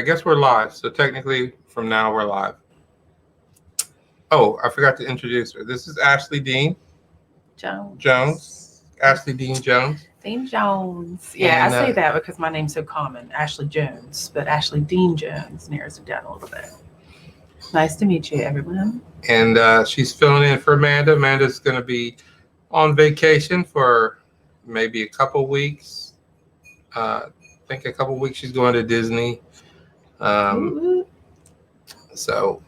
guess we're live. So technically, from now we're live. Oh, I forgot to introduce her. This is Ashley Dean Jones. Ashley Dean Jones. Dean Jones. Yeah, and, I say that because my name's so common, Ashley Jones, but Ashley Dean Jones narrows it down a little bit. Nice to meet you, everyone. And she's filling in for Amanda. Amanda's going to be on vacation for maybe a couple weeks. I think a couple weeks she's going to Disney. So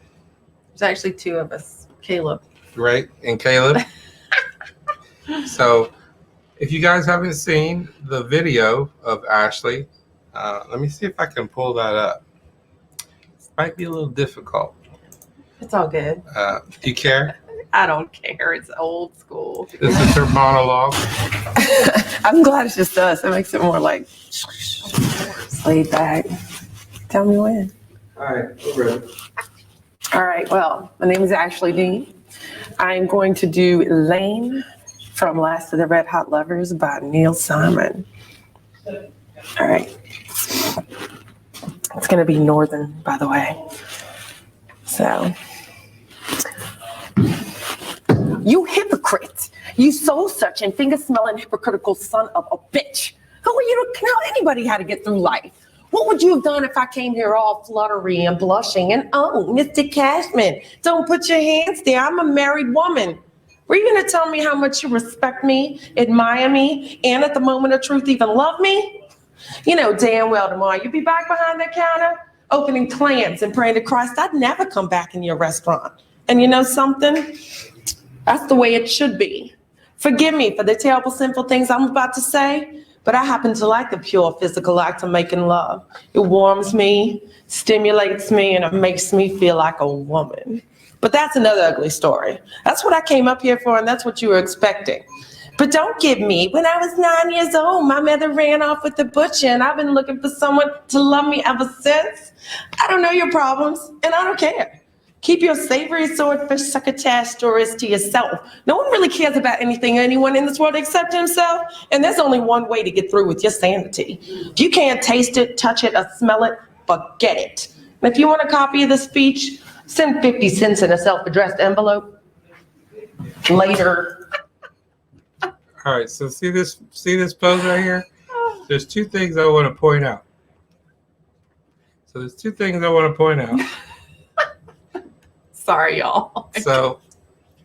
there's actually two of us, Caleb. Right, and Caleb. So if you guys haven't seen the video of Ashley, let me see if I can pull that up. It might be a little difficult. It's all good. Do you care? I don't care. It's old school. This is her monologue. I'm glad it's just us. It makes it more like laid back. Tell me when. All right, we're ready. All right. Well, my name is Ashley Dean. I'm going to do Elaine from Last of the Red Hot Lovers by Neil Simon. All right. It's going to be Northern, by the way. So. You hypocrite. You soul-searching, finger-smelling, hypocritical son of a bitch. Who are you to tell anybody how to get through life? What would you have done if I came here all fluttery and blushing and, oh, Mr. Cashman, don't put your hands there. I'm a married woman. Were you going to tell me how much you respect me, admire me, and at the moment of truth even love me? You know damn well tomorrow you'd be back behind that counter, opening clams and praying to Christ I'd never come back in your restaurant. And you know something? That's the way it should be. Forgive me for the terrible, sinful things I'm about to say, but I happen to like the pure physical act of making love. It warms me, stimulates me, and it makes me feel like a woman. But that's another ugly story. That's what I came up here for, and that's what you were expecting. But don't give me, when I was 9 years old, my mother ran off with the butcher, and I've been looking for someone to love me ever since. I don't know your problems, and I don't care. Keep your savory swordfish succotash stories to yourself. No one really cares about anything or anyone in this world except himself. And there's only one way to get through with your sanity. If you can't taste it, touch it, or smell it, forget it. And if you want a copy of the speech, send 50 cents in a self-addressed envelope. Later. All right, so see this pose right here? There's two things I want to point out. Sorry, y'all. So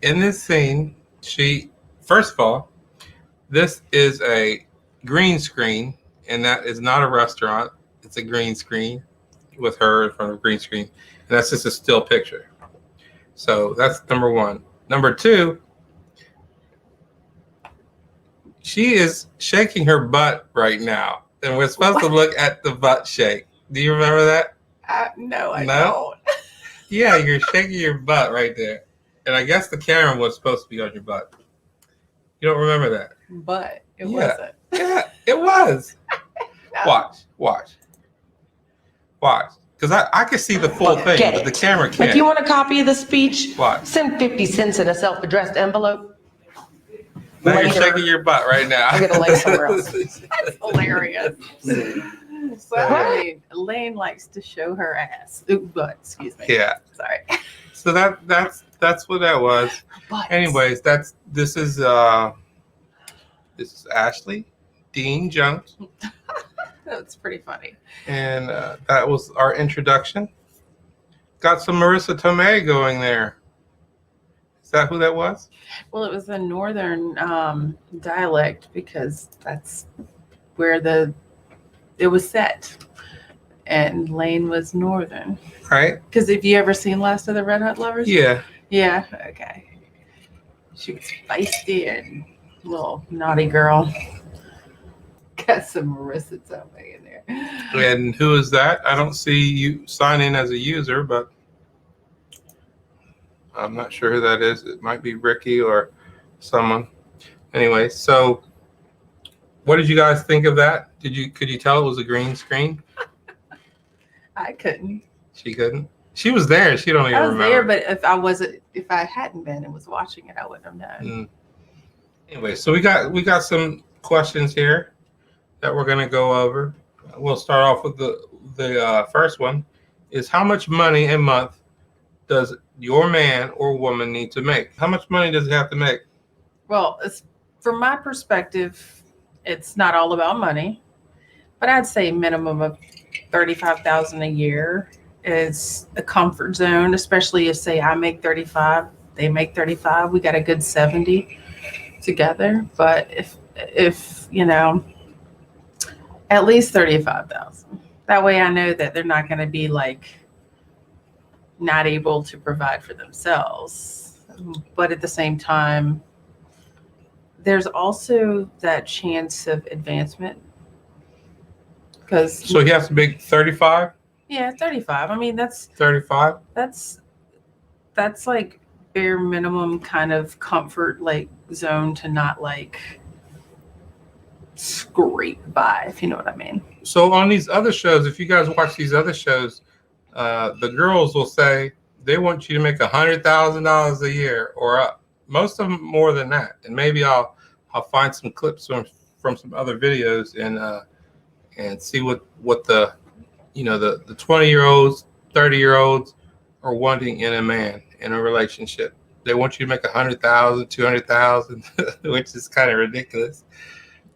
in this scene, first of all, this is a green screen, and that is not a restaurant. It's a green screen with her in front of a green screen. And that's just a still picture. So that's number one. Number two, she is shaking her butt right now. And we're supposed to look at the butt shake. Do you remember that? No, I don't. Yeah, you're shaking your butt right there. And I guess the camera was supposed to be on your butt. You don't remember that? But it wasn't. Yeah, it was. No. Watch. Because I can see the full thing, but the camera can't. If you want a copy of the speech, watch. Send 50 cents in a self-addressed envelope. Now you're shaking your butt right now. I'm going to lay somewhere else. That's hilarious. So, I mean, Elaine likes to show her ass. Butt, excuse me. Yeah. Sorry. So that's what that was. But. Anyways, this is Ashley Dean Jones. That's pretty funny. And that was our introduction. Got some Marissa Tomei going there. Is that who that was? Well, it was a northern dialect because that's where it was set. And Lane was northern. Right. Because have you ever seen Last of the Red Hot Lovers? Yeah. Yeah, okay. She was feisty and little naughty girl. Got some Marissa Tomei in there. And who is that? I don't see you sign in as a user, but I'm not sure who that is. It might be Ricky or someone. Anyway, so what did you guys think of that? Could you tell it was a green screen? I couldn't. She couldn't? She was there. She don't even remember. I was there, but if I hadn't been and was watching it, I wouldn't have known. Anyway, so we got some questions here that we're going to go over. We'll start off with the the first one is how much money a month does your man or woman need to make? How much money does it have to make? Well, from my perspective, it's not all about money, but I'd say minimum of 35,000 a year is a comfort zone, especially if say I make 35, they make 35, we got a good 70 together. But if at least 35,000. That way I know that they're not going to be like not able to provide for themselves. But at the same time, there's also that chance of advancement. Because So he has to make 35? yeah, 35. I mean, 35? that's like bare minimum kind of comfort like zone to not like scrape by, if you know what I mean. So on these other shows, if you guys watch these other shows, the girls will say they want you to make $100,000 a year or up. Most of them more than that. And maybe I'll find some clips from some other videos and see what the the 20-year-olds, 30-year-olds are wanting in a man in a relationship. They want you to make 100,000, 200,000, which is kind of ridiculous.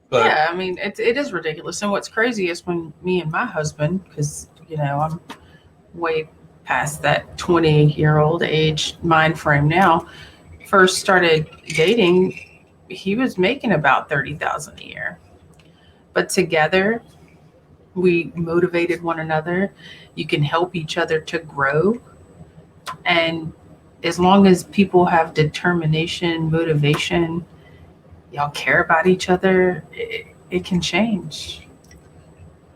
But yeah, I mean, it is ridiculous. And what's crazy is when me and my husband, because I'm way past that 20-year-old age mind frame now, first started dating, he was making about 30,000 a year. But together, we motivated one another. You can help each other to grow. And as long as people have determination, motivation, y'all care about each other, it can change.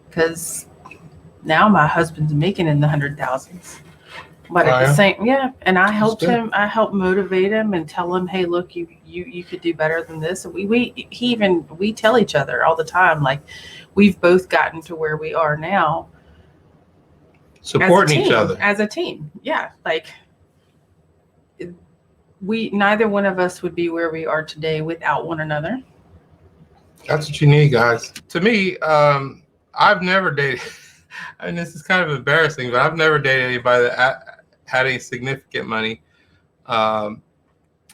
Because now my husband's making in the 100,000s. But at the same, and I helped him. I helped motivate him and tell him, hey, look, you could do better than this. And we tell each other all the time, like we've both gotten to where we are now. Supporting each other. As a team. Yeah. Like neither one of us would be where we are today without one another. That's what you need, guys. To me, I've never dated, and this is kind of embarrassing, but I've never dated anybody that had any significant money. I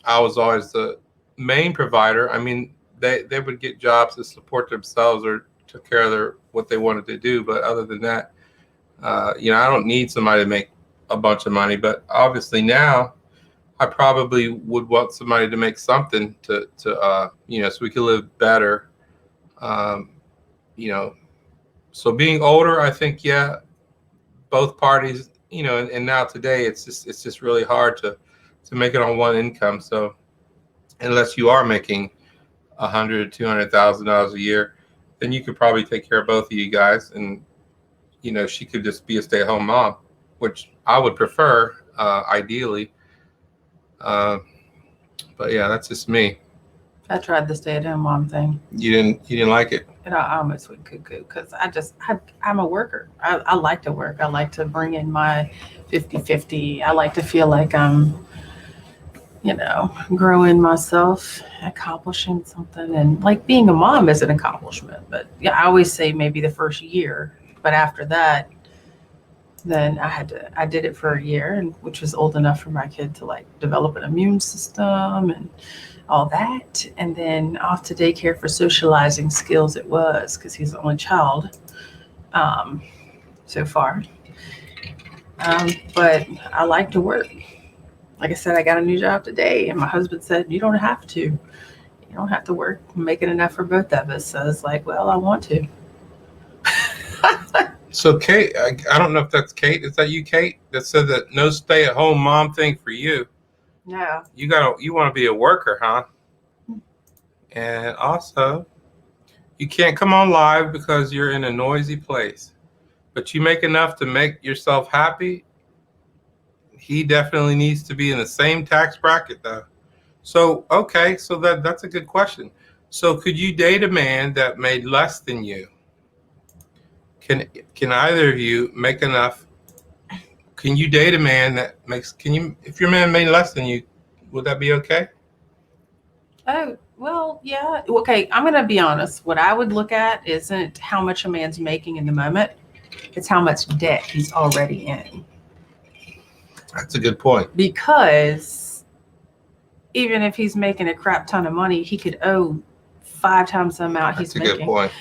was always the main provider. I mean, they would get jobs to support themselves or took care of what they wanted to do. But other than that, I don't need somebody to make a bunch of money. But obviously now, I probably would want somebody to make something to so we could live better. So being older, I think, both parties, and now today it's just really hard to make it on one income. So unless you are making $100,000, $200,000 a year, then you could probably take care of both of you guys, and she could just be a stay-at-home mom, which I would prefer, ideally. But yeah, that's just me. I tried the stay-at-home mom thing. You didn't like it? And I almost went cuckoo because I'm a worker. I like to work. I like to bring in my 50-50. I like to feel like I'm, growing myself, accomplishing something. And like being a mom is an accomplishment. But yeah, I always say maybe the first year. But after that, then I did it for a year, and which was old enough for my kid to like develop an immune system and all that. And then off to daycare for socializing skills it was, because he's the only child so far. But I like to work. Like I said, I got a new job today, and my husband said, you don't have to. You don't have to work. I'm making enough for both of us. So I was like, well, I want to. So Kate, I don't know if that's Kate. Is that you, Kate? That said that no stay-at-home mom thing for you. No. You want to be a worker, huh? And also, you can't come on live because you're in a noisy place. But you make enough to make yourself happy. He definitely needs to be in the same tax bracket, though. So, okay, so that's a good question. So could you date a man that made less than you? Can either of you make enough? Can you date a man that if your man made less than you, would that be okay? Oh, well, yeah. Okay, I'm going to be honest. What I would look at isn't how much a man's making in the moment. It's how much debt he's already in. That's a good point. Because even if he's making a crap ton of money, he could owe 5 times the amount he's making. That's a good point.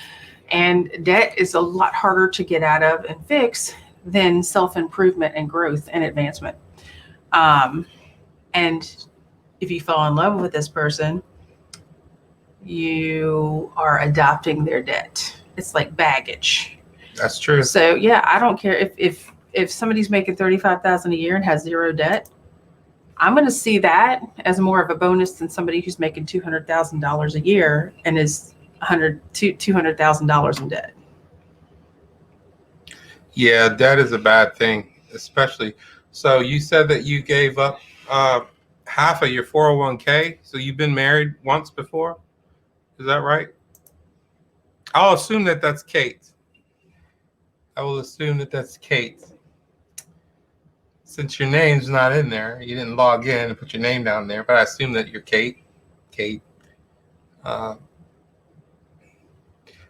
And debt is a lot harder to get out of and fix than self-improvement and growth and advancement. And if you fall in love with this person, you are adopting their debt. It's like baggage. That's true. So yeah, I don't care if somebody's making $35,000 a year and has zero debt. I'm going to see that as more of a bonus than somebody who's making $200,000 a year and is $200,000 in debt. Yeah, debt is a bad thing, especially. So you said that you gave up half of your 401k. So you've been married once before. Is that right? I'll assume that that's Kate. I will assume that that's Kate. Since your name's not in there, you didn't log in and put your name down there, but I assume that you're Kate. Kate.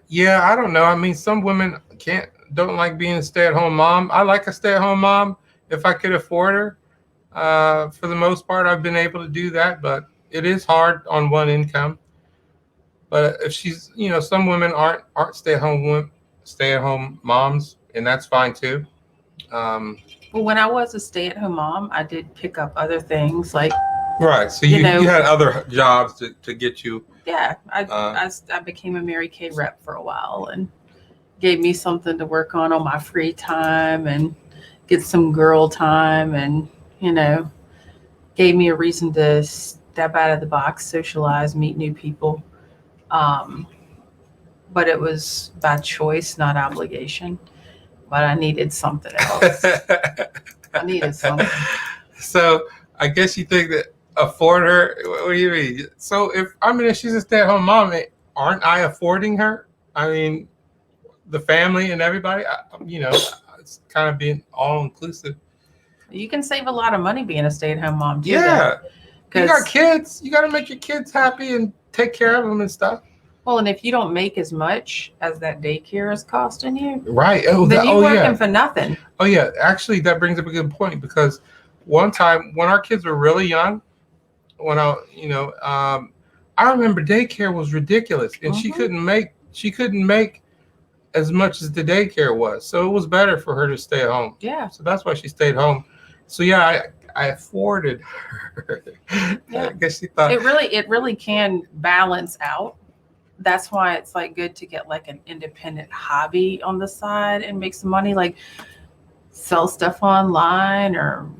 Yeah, I don't know. I mean, some women don't like being a stay-at-home mom. I like a stay-at-home mom if I could afford her. For the most part, I've been able to do that, but it is hard on one income. But if she's, some women aren't stay-at-home moms, and that's fine too. Well, when I was a stay-at-home mom, I did pick up other things like. Right. So you had other jobs to get you. Yeah, I became a Mary Kay rep for a while and gave me something to work on my free time and get some girl time and, gave me a reason to step out of the box, socialize, meet new people. But it was by choice, not obligation. But I needed something else. I needed something. So I guess you think that afford her? What do you mean? So if she's a stay-at-home mom, aren't I affording her? I mean, the family and everybody. It's kind of being all inclusive. You can save a lot of money being a stay-at-home mom too. Yeah, you got kids. You got to make your kids happy and take care of them and stuff. Well, and if you don't make as much as that daycare is costing you, right? Then you're working for nothing. Oh yeah, actually, that brings up a good point because one time when our kids were really young, I remember daycare was ridiculous, and she couldn't make as much as the daycare was, so it was better for her to stay at home. Yeah. So that's why she stayed home. So yeah, I afforded her. Yeah. I guess she thought it really can balance out. That's why it's like good to get like an independent hobby on the side and make some money, like sell stuff online or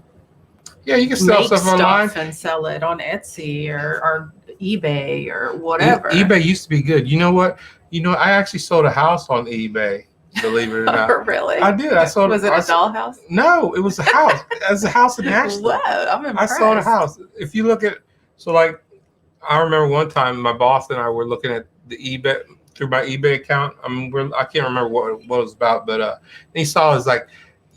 you can sell stuff online and sell it on Etsy or eBay or whatever. eBay used to be good. You know what? I actually sold a house on eBay. Believe it or not. Really? I did. I sold. Was it a dollhouse? No, it was a house. It was a house in Ashland. Wow, I'm impressed. I sold a house. If you look at, I remember one time my boss and I were looking at the eBay through my eBay account. I can't remember what it was about, but he saw it was like,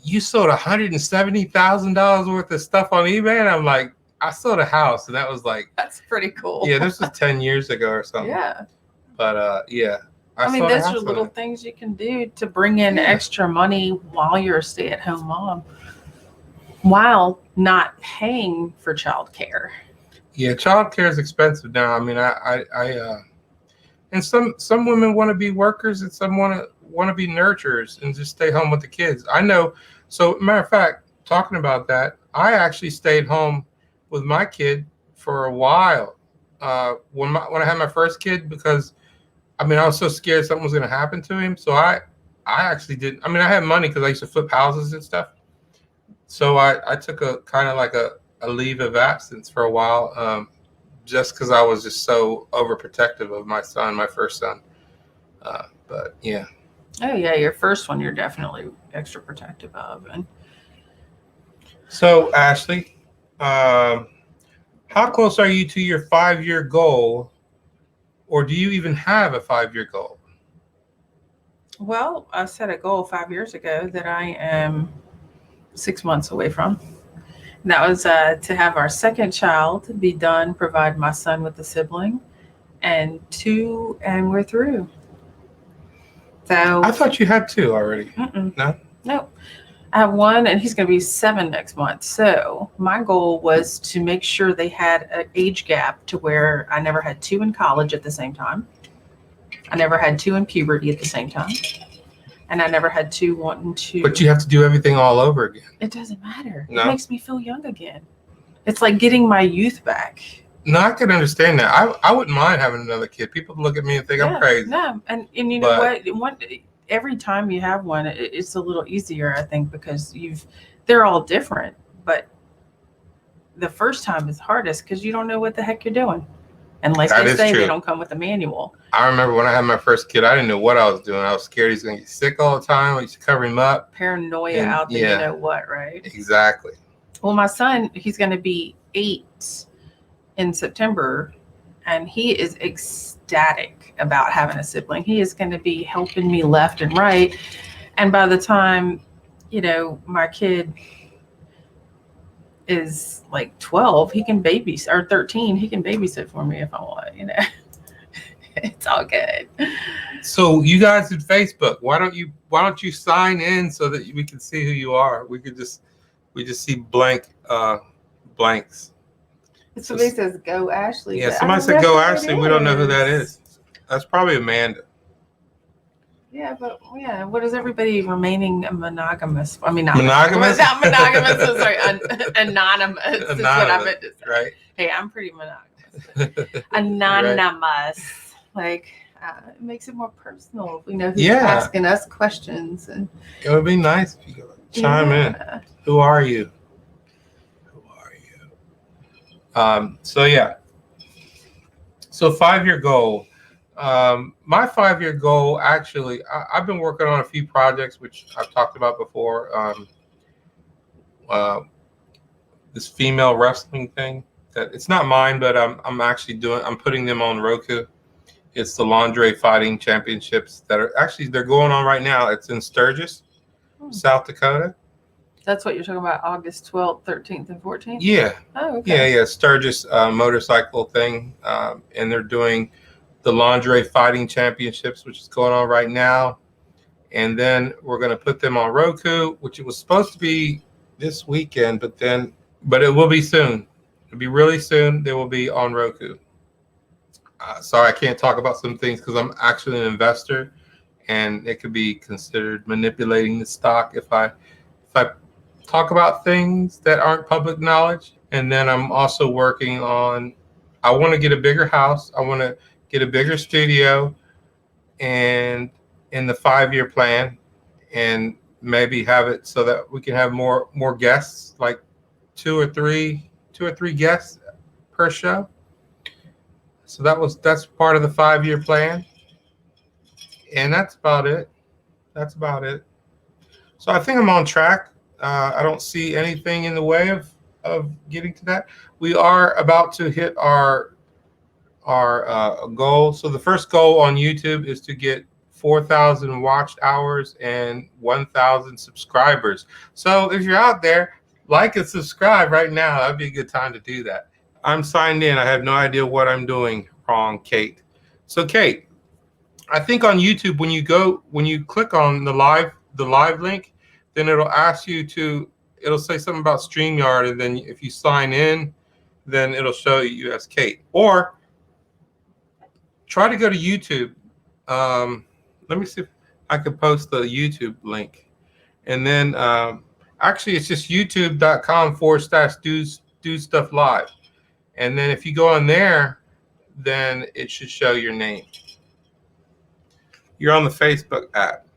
you sold $170,000 worth of stuff on eBay, and I'm like, I sold a house, and that was like, that's pretty cool. Yeah, this was 10 years ago or something. Yeah. But yeah. I mean, those are little things you can do to bring in extra money while you're a stay-at-home mom, while not paying for childcare. Yeah, childcare is expensive now. I mean, and some women want to be workers, and some want to be nurturers and just stay home with the kids. I know. So, matter of fact, talking about that, I actually stayed home with my kid for a while when I had my first kid because. I was so scared something was going to happen to him. So I actually didn't. I had money because I used to flip houses and stuff. So I took a kind of like a leave of absence for a while just because I was just so overprotective of my first son. But yeah. Oh, yeah. Your first one, you're definitely extra protective of. And so, Ashley, how close are you to your 5-year goal? Or do you even have a 5-year goal? Well, I set a goal 5 years ago that I am 6 months away from. And that was to have our second child be done, provide my son with a sibling, and we're through. So I thought you had 2 already. Mm-mm. No? Nope. I have one, and he's going to be 7 next month. So my goal was to make sure they had an age gap to where I never had 2 in college at the same time. I never had 2 in puberty at the same time. And I never had 2 wanting to. But you have to do everything all over again. It doesn't matter. No? It makes me feel young again. It's like getting my youth back. No, I can understand that. I wouldn't mind having another kid. People look at me and think I'm crazy. No, and you know what? Every time you have one, it's a little easier, I think, because they're all different. But the first time is hardest because you don't know what the heck you're doing. And like they say, they don't come with a manual. I remember when I had my first kid, I didn't know what I was doing. I was scared he's going to get sick all the time. I used to cover him up. Paranoia out there, you know what, right? Exactly. Well, my son, he's going to be 8 in September, and he is ecstatic about having a sibling. He is going to be helping me left and right. And by the time, you know, my kid is like 12, he can babysit, or 13, he can babysit for me if I want, you know. It's all good. So you guys at Facebook, why don't you sign in so that we can see who you are? We just see blanks. Somebody says go Ashley. Yeah, somebody said go Ashley. We don't know who that is. That's probably Amanda. Yeah, but yeah, what is everybody remaining monogamous? I mean, not monogamous. Not monogamous. I'm sorry, anonymous. Is what I meant to say. Right. Hey, I'm pretty monogamous. Anonymous. Right. Like, it makes it more personal if we know who's asking us questions. And it would be nice if you could chime in. Who are you? So yeah. So 5-year goal. My 5-year goal, actually, I've been working on a few projects, which I've talked about before. This female wrestling thing that it's not mine, but I'm putting them on Roku. It's the Lingerie Fighting Championships that they're going on right now. It's in Sturgis, South Dakota. That's what you're talking about, August 12th, 13th, and 14th? Yeah. Oh, okay. Yeah. Sturgis motorcycle thing. And they're doing the Lingerie Fighting Championships, which is going on right now. And then we're going to put them on Roku, which it was supposed to be this weekend, but it will be soon. It'll be really soon. They will be on Roku. Sorry, I can't talk about some things because I'm actually an investor, and it could be considered manipulating the stock if I talk about things that aren't public knowledge. And then I'm also working on, I want to get a bigger house. I want to get a bigger studio, and in the 5-year plan, and maybe have it so that we can have more guests, like two or three guests per show. So that's part of the 5-year plan. And that's about it. So I think I'm on track. I don't see anything in the way of getting to that. We are about to hit our goal. So the first goal on YouTube is to get 4,000 watched hours and 1,000 subscribers. So if you're out there, like and subscribe right now. That'd be a good time to do that. I'm signed in. I have no idea what I'm doing wrong, Kate. So Kate, I think on YouTube, when you click on the live link, then it'll ask you it'll say something about StreamYard, and then if you sign in, then it'll show you as Kate. Or try to go to YouTube. Let me see if I can post the YouTube link. And then actually it's just youtube.com/do stuff live. And then if you go on there, then it should show your name. You're on the Facebook app.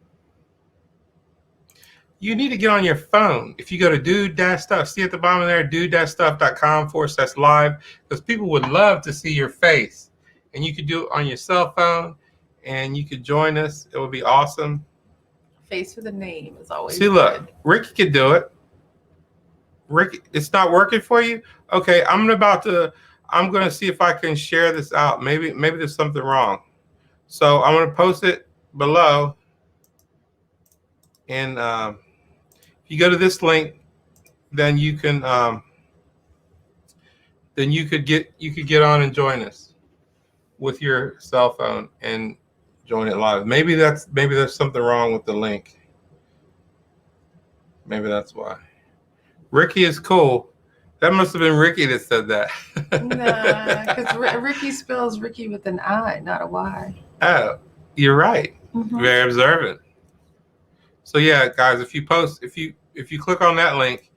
You need to get on your phone. If you go to do-stuff, see at the bottom there, do-stuff.com/live, because people would love to see your face. And you could do it on your cell phone, and you could join us. It would be awesome. Face with a name is always See, look, Ricky could do it. Ricky, it's not working for you? Okay, I'm going to see if I can share this out. Maybe there's something wrong. So I'm going to post it below. And if you go to this link, then you can you could get on and join us with your cell phone and join it live. Maybe there's something wrong with the link. Maybe that's why. Ricky is cool. That must have been Ricky that said that. Nah, because Ricky spells Ricky with an I, not a Y. Oh, you're right. Mhm. Very observant. So yeah, guys, if you click on that link,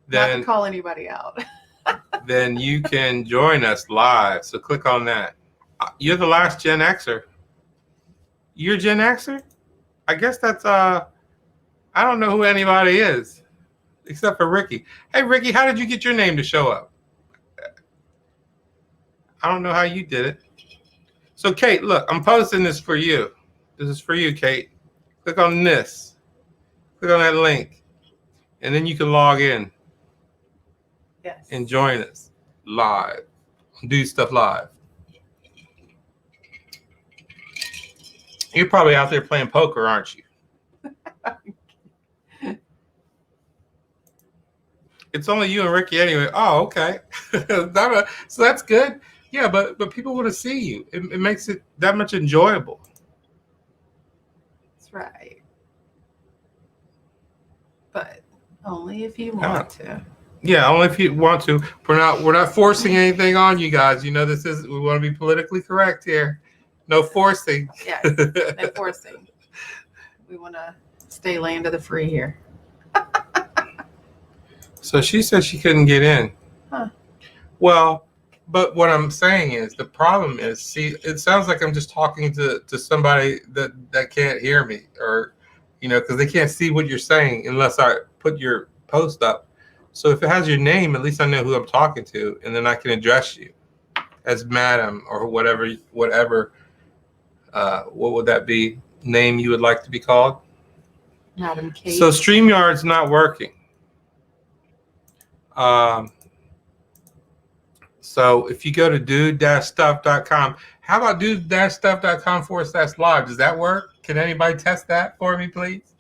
Not then to call anybody out. then you can join us live. So click on that. You're the last Gen Xer. You're Gen Xer? I guess that's I don't know who anybody is except for Ricky. Hey Ricky, how did you get your name to show up? I don't know how you did it. So Kate, look, I'm posting this for you. This is for you, Kate. Click on this. Click on that link. And then you can log in Yes. and join us live. Do stuff live. You're probably out there playing poker, aren't you? It's only you and Ricky anyway. Oh, okay. So that's good. Yeah, but people want to see you. It makes it that much enjoyable. That's right. But only if you want to. Yeah, only if you want to. We're not forcing anything on you guys. You know we want to be politically correct here. No forcing. Yes, no forcing. We want to stay land of the free here. So she said she couldn't get in. Huh. Well, but what I'm saying is the problem is, see, it sounds like I'm just talking to somebody that can't hear me, or, because they can't see what you're saying unless I put your post up. So if it has your name, at least I know who I'm talking to, and then I can address you as madam or whatever, what would that be? Name you would like to be called? Madam Kate. So StreamYard's not working. So if you go to dude-stuff.com, how about dude-stuff.com/live? Does that work? Can anybody test that for me, please?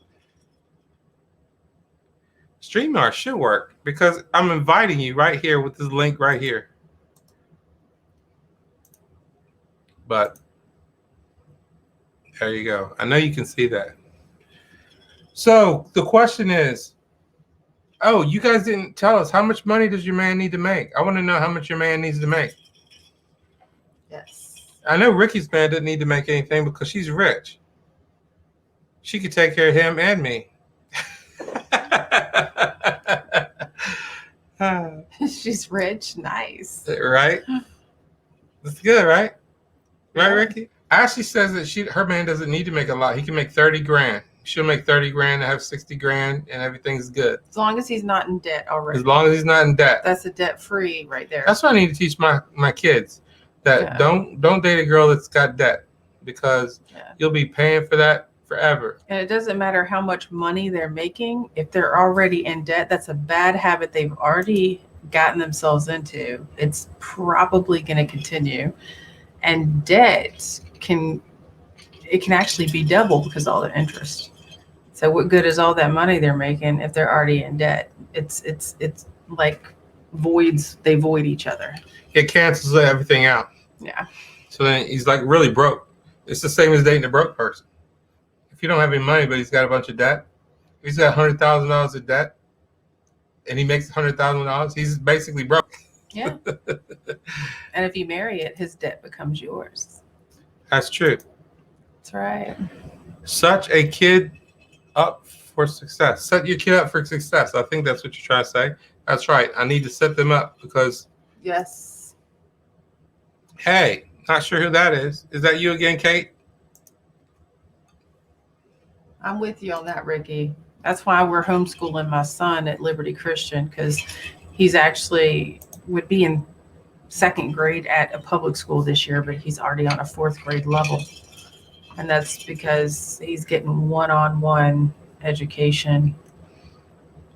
StreamYard should work because I'm inviting you right here with this link right here. But there you go. I know you can see that. So the question is, oh, you guys didn't tell us, how much money does your man need to make? I want to know how much your man needs to make. Yes. I know Ricky's man doesn't need to make anything because she's rich. She could take care of him and me. She's rich. Nice. Right? That's good, right? Right, Yeah. Ricky? Ashley says that her man doesn't need to make a lot. He can make 30 grand. She'll make 30 grand and have 60 grand and everything's good. As long as he's not in debt already. As long as he's not in debt. That's a debt free right there. That's what I need to teach my kids. That don't date a girl that's got debt, because you'll be paying for that forever. And it doesn't matter how much money they're making. If they're already in debt, that's a bad habit they've already gotten themselves into. It's probably going to continue. And debt can actually be double because of all the interest. So what good is all that money they're making if they're already in debt? It's like voids. They void each other. It cancels everything out. Yeah. So then he's like really broke. It's the same as dating a broke person. If you don't have any money, but he's got a bunch of debt, if he's got $100,000 of debt, and he makes $100,000, he's basically broke. Yeah. And if you marry it, his debt becomes yours. That's true. That's right. Such a kid up for success. Set your kid up for success. I think that's what you're trying to say. That's right. I need to set them up because. Yes. Hey, not sure who that is. Is that you again, Kate? I'm with you on that, Ricky. That's why we're homeschooling my son at Liberty Christian, because he's actually would be in second grade at a public school this year, but he's already on a fourth grade level. And that's because he's getting one-on-one education.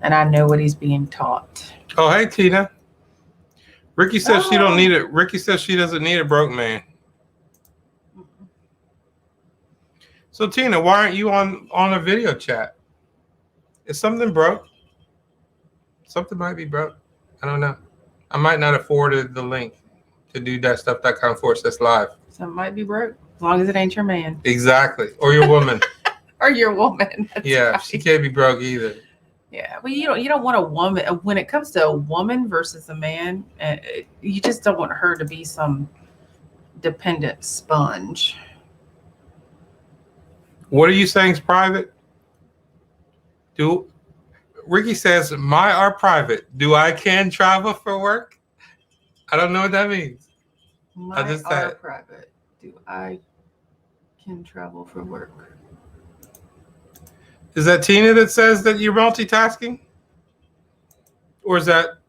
And I know what he's being taught. Oh, hey, Tina. Ricky says she don't need it. Ricky says she doesn't need a broke man. So, Tina, why aren't you on a video chat? Is something broke? Something might be broke. I don't know. I might not have forwarded the link to dude-stuff.com/live. So it might be broke, as long as it ain't your man. Exactly. Or your woman. Or your woman. That's Yeah, right. she can't be broke either. Yeah, well, you don't want a woman when it comes to a woman versus a man. You just don't want her to be some dependent sponge. What are you saying is private? Ricky says my are private. Do I can travel for work? I don't know what that means. I My just are said. private. Do I can travel for work? Is that Tina that says that you're multitasking? Or is that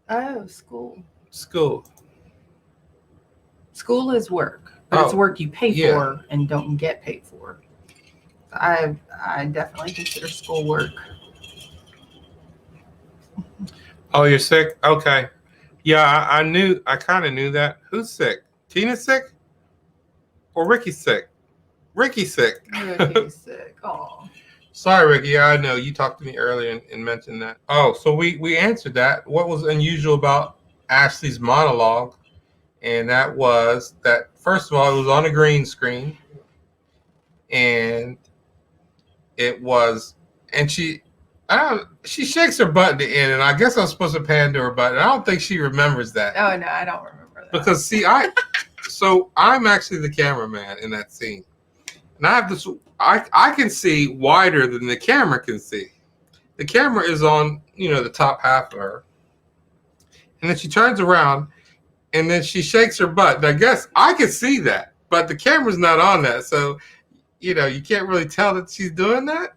Oh, school. school? School is work, but it's Oh, work you pay yeah. for and don't get paid for. I definitely consider school work. Oh, you're sick? Okay. Yeah, I kind of knew that. Who's sick? Tina's sick? Or Ricky's sick? Ricky's sick. Ricky's sick. Oh. Sorry, Ricky. Yeah, I know. You talked to me earlier and mentioned that. Oh, so we answered that. What was unusual about Ashley's monologue? And that was that, first of all, it was on a green screen. And it was, and she shakes her butt at the end. And I guess I'm supposed to pan to her butt. And I don't think she remembers that. Oh, no, I don't remember that. Because, see, so I'm actually the cameraman in that scene. And I have this, I can see wider than the camera can see. The camera is on, the top half of her. And then she turns around and then she shakes her butt. And I guess I can see that, but the camera's not on that. So, you can't really tell that she's doing that.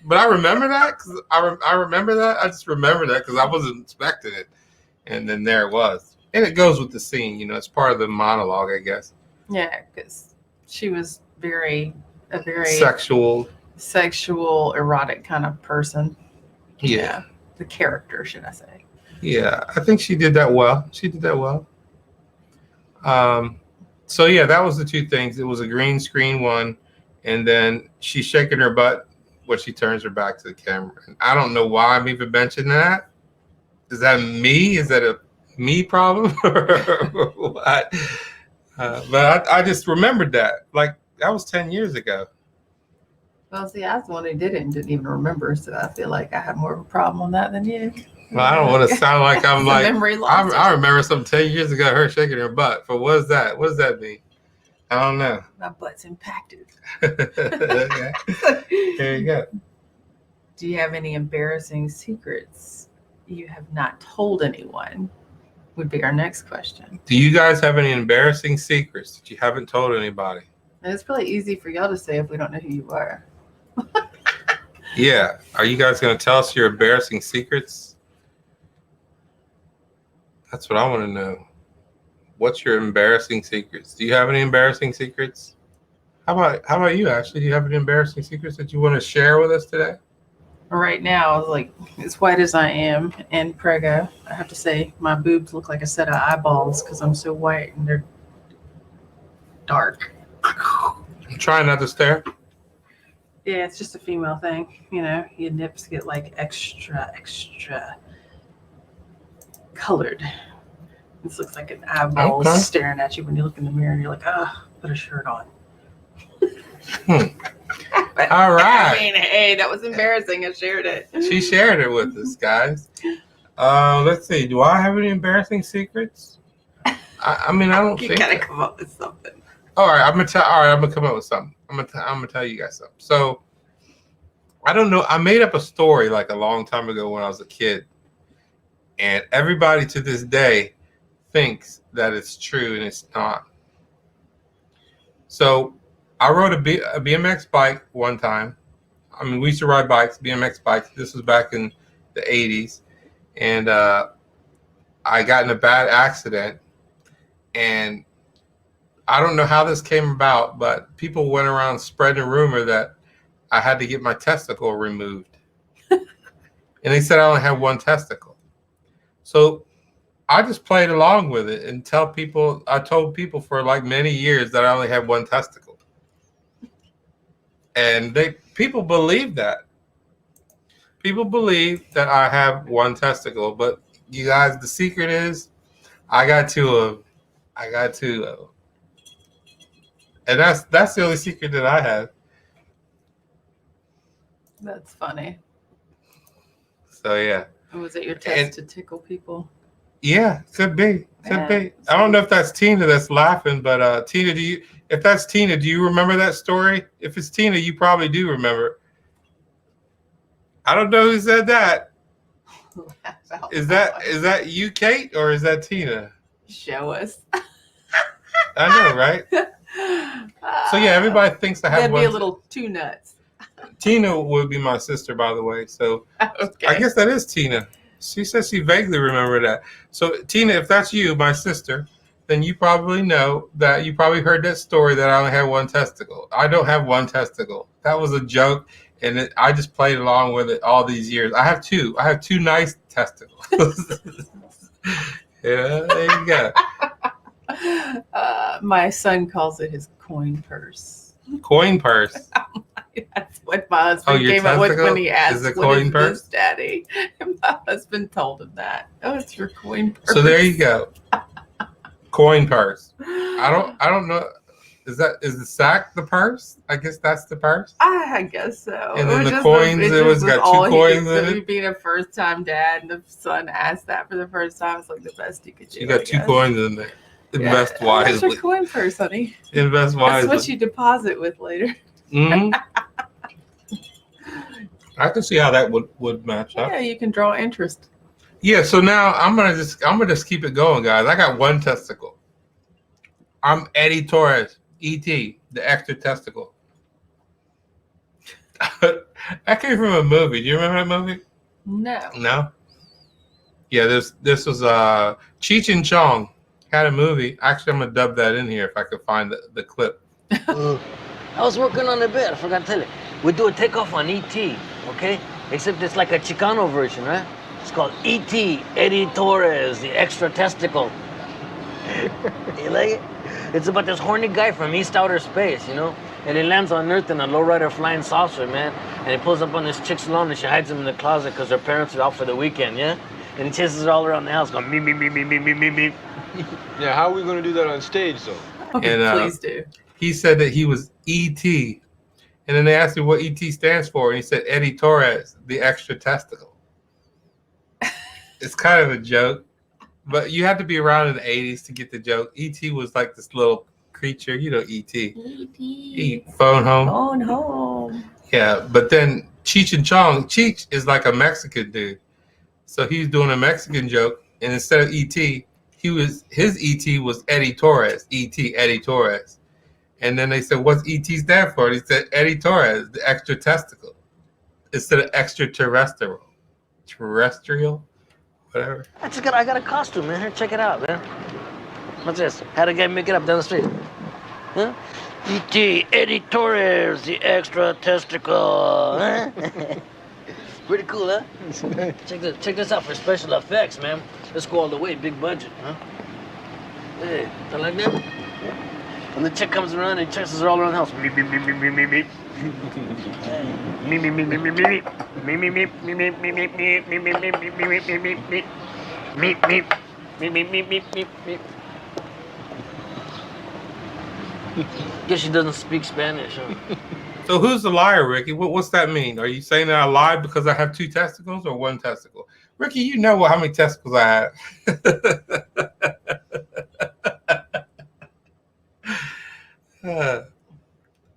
But I remember that because I remember that. I just remember that because I wasn't expecting it. And then there it was. And it goes with the scene, it's part of the monologue, I guess. Yeah, because she was a very sexual, erotic kind of person. Yeah. The character, should I say. Yeah, I think she did that well. So yeah, that was the two things. It was a green screen one, and then she's shaking her butt when she turns her back to the camera. And I don't know why I'm even mentioning that. Is that me? Is that a me problem? Or what? But I just remembered that. Like, that was 10 years ago. Well, see, I was the one who did it and didn't even remember, so I feel like I have more of a problem on that than you. Well, I don't want to sound like I'm like, memory loss. I remember some 10 years ago, her shaking her butt. But what is that? What does that mean? I don't know. My butt's impacted. Okay. There you go. Do you have any embarrassing secrets you have not told anyone? Would be our next question. Do you guys have any embarrassing secrets that you haven't told anybody? And it's probably easy for y'all to say if we don't know who you are. Yeah. Are you guys going to tell us your embarrassing secrets? That's what I want to know. What's your embarrassing secrets? Do you have any embarrassing secrets? How about you, Ashley? Do you have any embarrassing secrets that you want to share with us today? Right now, like, as white as I am and preggo, I have to say my boobs look like a set of eyeballs because I'm so white and they're dark. I'm trying not to stare. Yeah, it's just a female thing. Your nips get like extra colored. This looks like an eyeball staring at you when you look in the mirror and you're like, oh, put a shirt on. But, all right. I mean, hey, that was embarrassing. I shared it. She shared it with us, guys. Let's see. Do I have any embarrassing secrets? I mean, I don't think you gotta come up with something. All right, I'm gonna come up with something. I'm gonna tell you guys something. So, I don't know. I made up a story like a long time ago when I was a kid, and everybody to this day thinks that it's true, and it's not. So, I rode a BMX bike one time. I mean, we used to ride bikes, BMX bikes. This was back in the 80s, and I got in a bad accident, and I don't know how this came about, but people went around spreading a rumor that I had to get my testicle removed. And they said I only had one testicle. So I just played along with it and I told people for like many years that I only had one testicle. And people believe that. People believe that I have one testicle, but you guys, the secret is I got two of them. And that's the only secret that I have. That's funny. So yeah. Was it your test to tickle people? Yeah, could be. Could Yeah, be. I don't know if that's Tina that's laughing, but Tina, if that's Tina, do you remember that story? If it's Tina, you probably do remember. I don't know who said that. Is that you, Kate, or is that Tina? Show us. I know, right? So yeah, everybody thinks I have That'd one. be a little too nuts. Tina would be my sister, by the way. So Okay. I guess that is Tina. She says she vaguely remembered that. So Tina, if that's you, my sister, then you probably know that you probably heard that story that I only have one testicle. I don't have one testicle. That was a joke, and I just played along with it all these years. I have two. I have two nice testicles. Yeah, there you go. My son calls it his coin purse. Coin purse. That's what my husband your came up with testicle when he asked, is a "What coin is purse?" this, Daddy?" And my husband told him that. Oh, it's your coin purse. So there you go. Coin purse. I don't know. Is the sack the purse? I guess that's the purse. I guess so. And then was the just coins, it it was just got all two he coins could in do. it? Being a first-time dad, and the son asked that for the first time. It's like the best he could do. You got I two guess. coins in there. Invest Yeah. Oh, that's wisely. your coin purse, honey. Invest wisely. That's what you deposit with later. Hmm. I can see how that would match up. Yeah, you can draw interest. Yeah. So now I'm gonna just keep it going, guys. I got one testicle. I'm Eddie Torres, E.T., the extra testicle. That came from a movie. Do you remember that movie? No. No. Yeah, this was Cheech and Chong had a movie. Actually, I'm gonna dub that in here if I could find the clip. I was working on a bit. I forgot to tell you. We do a takeoff on E.T., okay? Except it's like a Chicano version, right? It's called E.T. Eddie Torres, the extra testicle. You like it? It's about this horny guy from East Outer Space, you know? And he lands on Earth in a lowrider flying saucer, man. And he pulls up on this chick's lawn and she hides him in the closet because her parents are out for the weekend, yeah? And he chases her all around the house going, me, me, me, me, me, me, me, me. Yeah, how are we going to do that on stage, though? Oh, And, please do. He said that he was E.T. And then they asked him what E.T. stands for, and he said Eddie Torres, the extra testicle. It's kind of a joke, but you had to be around in the 80s to get the joke. E.T. was like this little creature, you know, E.T. E.T. Phone home. Phone home. Yeah, but then Cheech and Chong, Cheech is like a Mexican dude. So he was doing a Mexican joke, and instead of E.T., his E.T. was Eddie Torres, E.T. Eddie Torres. And then they said, what's E.T. stand for? And he said, Eddie Torres, the extra testicle. Instead of extraterrestrial. Terrestrial? Whatever. I got a costume, man. Here, check it out, man. What's this? Had a guy make it up down the street. Huh? E.T. Eddie Torres, the extra testicle. Huh? Pretty cool, huh? Check this out for special effects, man. Let's go all the way, big budget, huh? Hey, you like that? When the chick comes around and chases her all around the house. Me, me, me, me, me, me, me. Me, me, me, me, me, me. Me, me, me, me, me, me, me, me, me, me, me, me, me, me, me, me, me. Me, me, me, me, me, me, me, me. Guess she doesn't speak Spanish, huh? So who's the liar, Ricky? What's that mean? Are you saying that I lied because I have two testicles or one testicle? Ricky, you know how many testicles I have.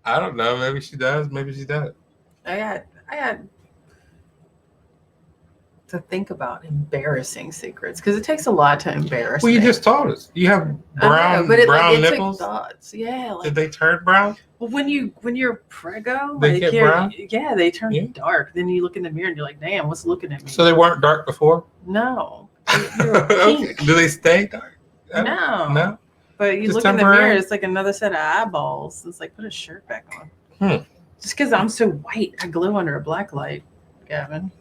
I don't know. Maybe she does. Maybe she doesn't. I had to think about embarrassing secrets because it takes a lot to embarrass. Well, you me. just told us you have brown but it took nipples. thoughts. Yeah. Like, Did they turn brown? well, when you're preggo, They like get you're- brown? Yeah, they turn Yeah. dark. Then you look in the mirror and you're like, damn, what's looking at me? So they weren't dark before? No. You're Okay. pink. Do they stay dark? No. No? But you Just look in the temporary? mirror, it's like another set of eyeballs. It's like, put a shirt back on. Just because I'm so white, I glow under a black light, Gavin.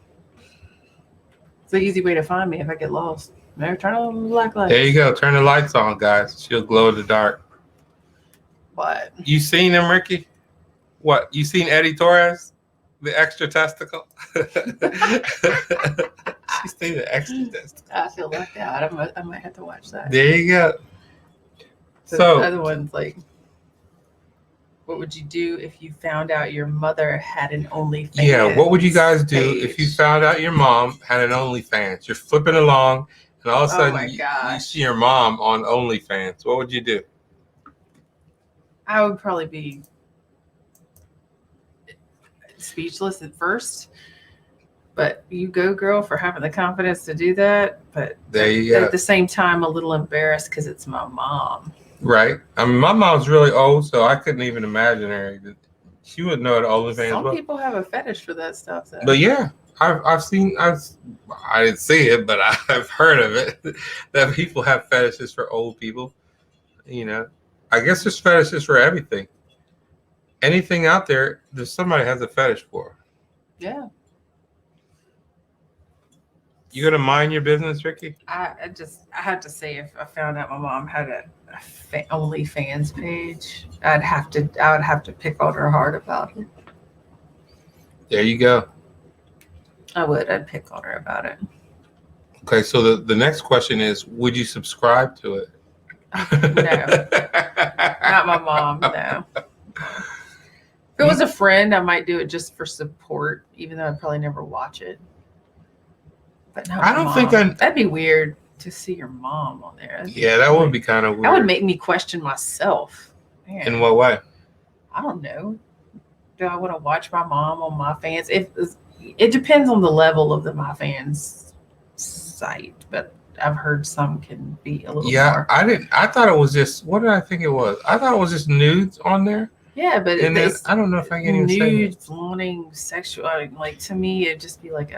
It's an easy way to find me if I get lost. Never turn on the black light. There you go. Turn the lights on, guys. She'll glow in the dark. What? You seen him, Ricky? What? You seen Eddie Torres? The extra testicle? She's seen the extra testicle. I feel left out. I might have to watch that. There you go. The So, other one's like, What would you do if you found out your mother had an OnlyFans? Yeah, what would you guys do if you page? found out your mom had an OnlyFans? You're flipping along, and all of a Oh sudden my you gosh. see your mom on OnlyFans. What would you do? I would probably be speechless at first. But you go, girl, for having the confidence to do that. But There you go. at the same time, a little embarrassed because it's my mom. Right. I mean, my mom's really old, so I couldn't even imagine her. She wouldn't know what OnlyFans Some was. people have a fetish for that stuff. Though. But yeah, I didn't see it, but I've heard of it. That people have fetishes for old people. You know, I guess there's fetishes for everything. Anything out there, there's somebody has a fetish for. Yeah. You gonna mind your business, Ricky? I had to say, if I found out my mom had a OnlyFans page, I would have to pick on her hard about it. There you go. I'd pick on her about it. Okay, so the next question is, would you subscribe to it? Not my mom, no. If it was a friend, I might do it just for support, even though I'd probably never watch it. But not I my don't think mom. That'd be weird to see your mom on there. Yeah, that would be kind of weird. That would make me question myself. Man, In what way? I don't know. Do I want to watch my mom on my fans? It depends on the level of the my fans site, but I've heard some can be a little more. I thought it was just, what did I think it was? I thought it was just nudes on there. Yeah, but And then, I don't know if I can even say nude, that. flaunting, sexual. Like, to me, it'd just be like,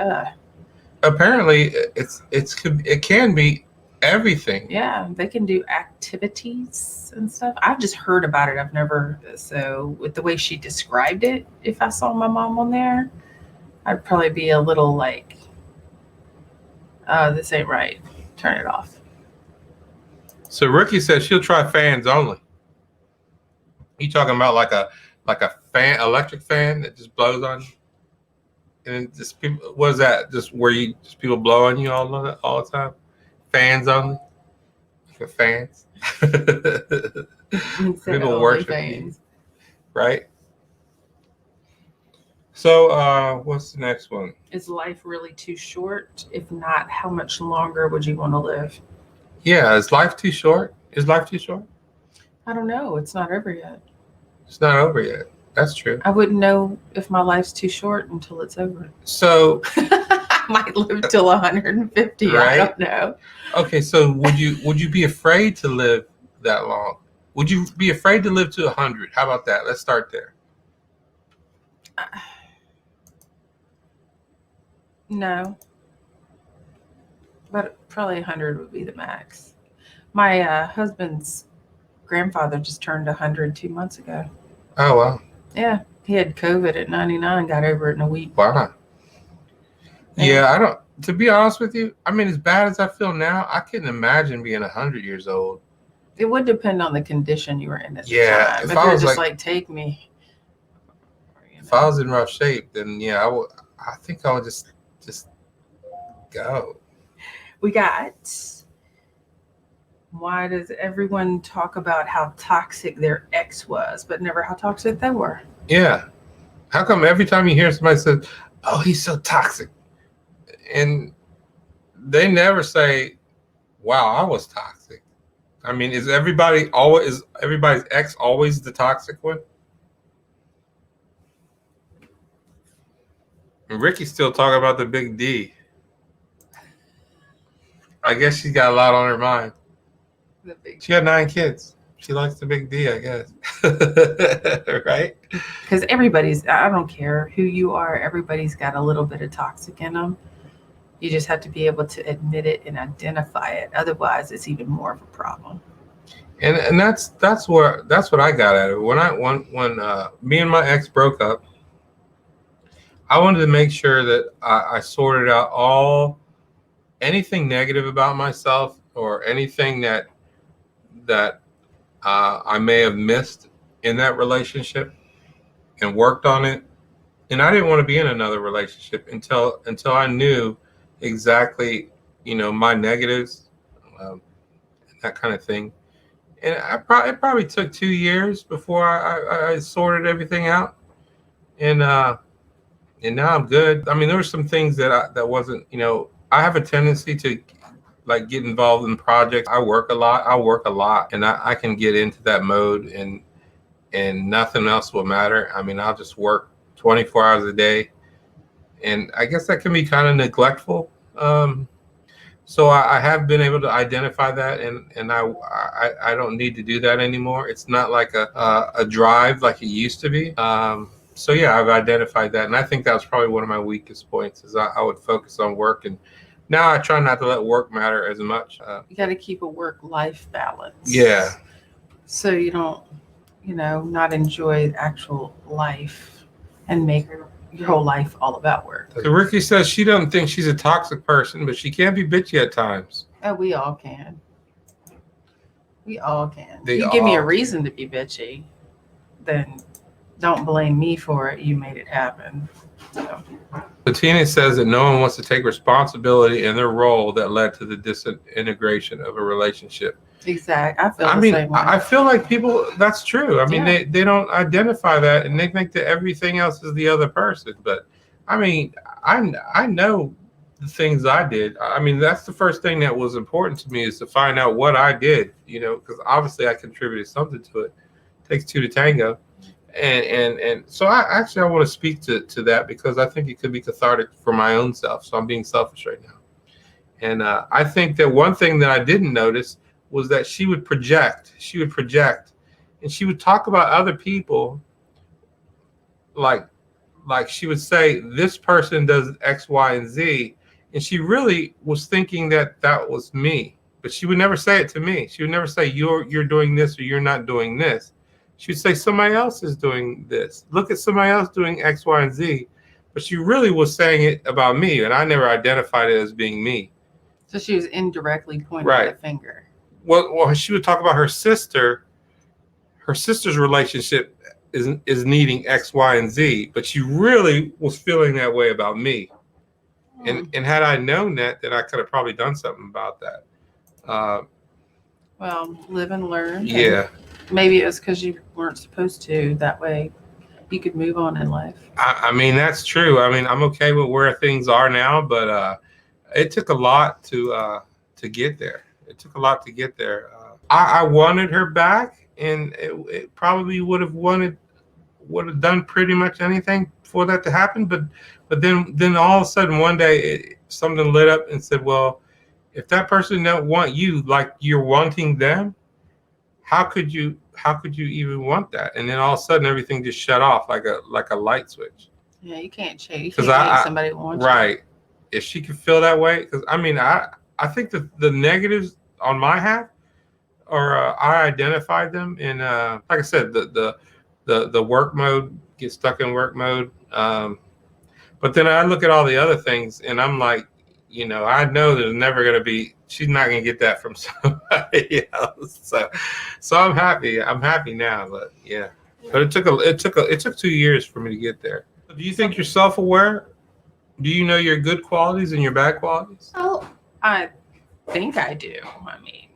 Apparently, it can be everything. yeah, they can do activities and stuff. I've just heard about it. I've never. So with the way she described it, if I saw my mom on there, I'd probably be a little like, this ain't right. Turn it off. So Ricky says she'll try fans only. You talking about like a fan, electric fan that just blows on you? And just people, what is that? Just where people blow on you all the time? Fans only? For fans? People worship you, right? So what's the next one? Is life really too short? If not, how much longer would you want to live? Yeah, is life too short? Is life too short? I don't know. It's not over yet. It's not over yet. That's true. I wouldn't know if my life's too short until it's over. So I might live till 150. Right? I don't know. okay, so would you be afraid to live that long? Would you be afraid to live to 100? How about that? Let's start there. No. But probably 100 would be the max. My husband's grandfather just turned 100 2 months ago. Oh wow. Yeah. He had COVID at 99, got over it in a week. Wow. Yeah, I don't. To be honest with you, I mean, as bad as I feel now, I couldn't imagine being 100 years old. It would depend on the condition you were in at the Yeah, time. if If I you're was just like- like, take me. If I was in rough shape, then yeah, I think I would just go. We got, why does everyone talk about how toxic their ex was, but never how toxic they were? Yeah. How come every time you hear somebody say, "Oh, he's so toxic," and they never say, "Wow, I was toxic"? I mean, is everybody's ex always the toxic one? And Ricky's still talking about the big D. I guess she's got a lot on her mind. The big, She had 9 kids. She likes the big D, I guess. Right? because I don't care who you are, everybody's got a little bit of toxic in them. You just have to be able to admit it and identify it. Otherwise, it's even more of a problem. And that's what I got at it. When me and my ex broke up, I wanted to make sure that I sorted out anything negative about myself or anything that I may have missed in that relationship and worked on it. And I didn't want to be in another relationship until I knew exactly, my negatives, that kind of thing. And it probably took 2 years before I sorted everything out, and now I'm good. I mean, there were some things that wasn't, I have a tendency to like get involved in projects. I work a lot, and I can get into that mode, and nothing else will matter. I mean, I'll just work 24 hours a day, and I guess that can be kind of neglectful. So I have been able to identify that, and I don't need to do that anymore. It's not like a drive like it used to be. So yeah, I've identified that, and I think that was probably one of my weakest points is I would focus on work, and now I try not to let work matter as much. You got to keep a work-life balance. Yeah. So you don't, not enjoy actual life and make your whole life all about work. So Ricky says she doesn't think she's a toxic person, but she can be bitchy at times. Oh, we all can. We all can. They You give me a all reason to be bitchy, then don't blame me for it. You made it happen. So. Bettina says that no one wants to take responsibility in their role that led to the disintegration of a relationship. Exactly. I feel the same way. I feel like people, that's true. I mean, Yeah. they don't identify that, and they think that everything else is the other person. But I mean, I know the things I did. I mean, that's the first thing that was important to me is to find out what I did, because obviously I contributed something to it. It takes two to tango. And so I want to speak to that because I think it could be cathartic for my own self. So I'm being selfish right now. And I think that one thing that I didn't notice was that she would project, and she would talk about other people like she would say, this person does X, Y, and Z. And she really was thinking that was me, but she would never say it to me. She would never say, you're doing this or you're not doing this. She would say, somebody else is doing this. Look at somebody else doing X, Y, and Z. But she really was saying it about me, and I never identified it as being me. So she was indirectly pointing Right. the finger. Well, she would talk about her sister. Her sister's relationship is needing X, Y, and Z, but she really was feeling that way about me. And had I known that, then I could have probably done something about that. Well, live and learn. Yeah. And maybe it was because you weren't supposed to. That way you could move on in life. I mean, that's true. I mean, I'm okay with where things are now, but it took a lot to get there. It took a lot to get there. I wanted her back, and it probably would have done pretty much anything for that to happen. But then all of a sudden one day something lit up and said, well, if that person don't want you like you're wanting them, how could you even want that? And then all of a sudden everything just shut off like a light switch. Yeah, you can't change. You can't make somebody want you. Right. If she could feel that way, because I mean, I think the negatives on my half are I identified them in like I said, the work mode, get stuck in work mode. But then I look at all the other things and I'm like, I know there's never going to be, she's not going to get that from somebody else. So I'm happy. I'm happy now, but yeah. But it took 2 years for me to get there. Do you think you're self-aware? Do you know your good qualities and your bad qualities? Well, I think I do. I mean,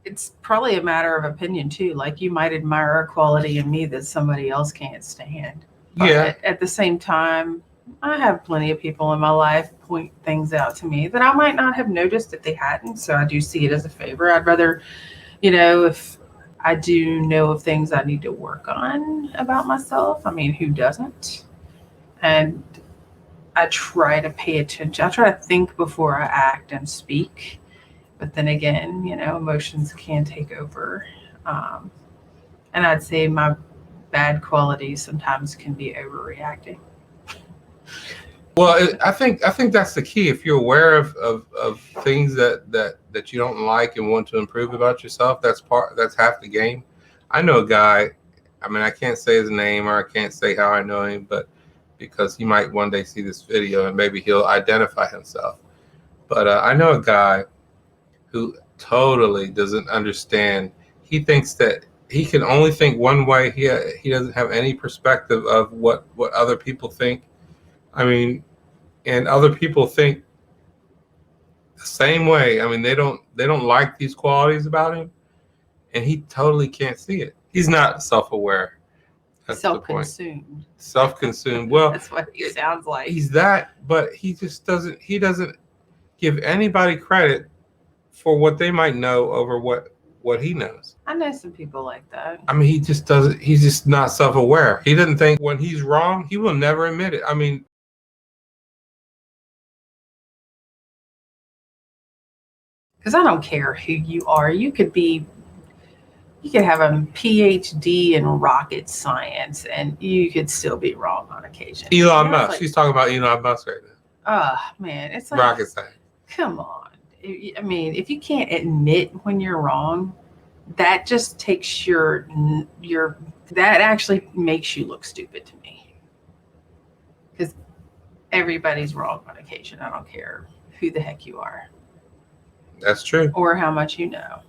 it's probably a matter of opinion too. Like you might admire a quality in me that somebody else can't stand. But Yeah. at the same time, I have plenty of people in my life point things out to me that I might not have noticed if they hadn't. So I do see it as a favor. I'd rather, if I do know of things I need to work on about myself. I mean, who doesn't? And I try to pay attention. I try to think before I act and speak. But then again, emotions can take over. And I'd say my bad qualities sometimes can be overreacting. Well, I think that's the key. If you're aware of things that you don't like and want to improve about yourself, that's half the game. I know a guy. I mean, I can't say his name or I can't say how I know him, but because he might one day see this video and maybe he'll identify himself. But I know a guy who totally doesn't understand. He thinks that he can only think one way. He doesn't have any perspective of what other people think. I mean, and other people think the same way. I mean, they don't like these qualities about him, and he totally can't see it. He's not self-aware. That's the point. Self-consumed. Self-consumed. Well, That's what he sounds like. he's that, but he just doesn't. He doesn't give anybody credit for what they might know over what he knows. I know some people like that. I mean, he just doesn't. He's just not self-aware. He doesn't think when he's wrong. He will never admit it. I mean, Because I don't care who you are. You could have a PhD in rocket science, and you could still be wrong on occasion. Elon Musk. She's talking about Elon Musk right now. Man, it's like, Rocket science. come on. I mean, if you can't admit when you're wrong, that just takes that actually makes you look stupid to me. Because everybody's wrong on occasion. I don't care who the heck you are. That's true. Or how much you know.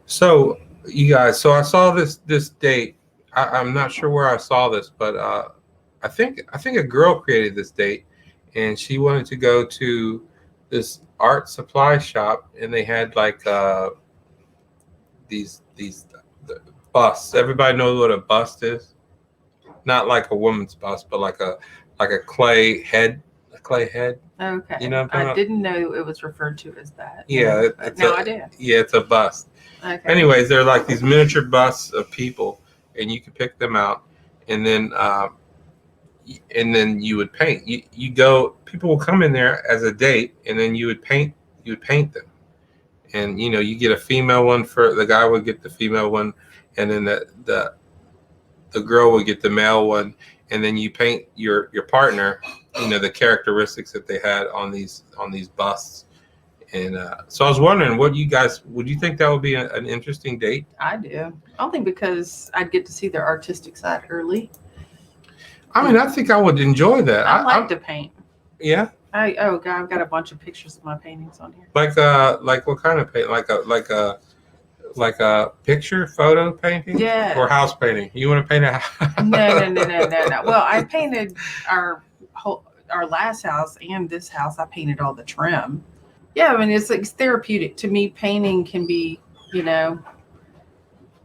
So you guys, so I saw this date. I'm not sure where I saw this, but I think a girl created this date, and she wanted to go to this art supply shop, and they had like these busts. Everybody knows what a bust is. Not like a woman's bust, but like a clay head. A clay head. Okay. You know what I'm talking I about? didn't know it was referred to as that. Yeah, Now I do. Yeah, it's a bust. Okay. Anyways, they're like these miniature busts of people, and you can pick them out, and then you would paint. You go. People will come in there as a date, and then you would paint them, and you get a female one for the guy would get the female one, and then the girl would get the male one, and then you paint your partner, the characteristics that they had on these busts. And so I was wondering, would you think that would be an interesting date? I do. Only because I'd get to see their artistic side early. I mean, I think I would enjoy that. I like to paint. Yeah. God, I've got a bunch of pictures of my paintings on here. Like what kind of paint? Like a picture photo painting? Yeah. Or house painting? You want to paint a house? No. Well, I painted our last house and this house. I painted all the trim. Yeah, I mean, it's like therapeutic to me. Painting can be,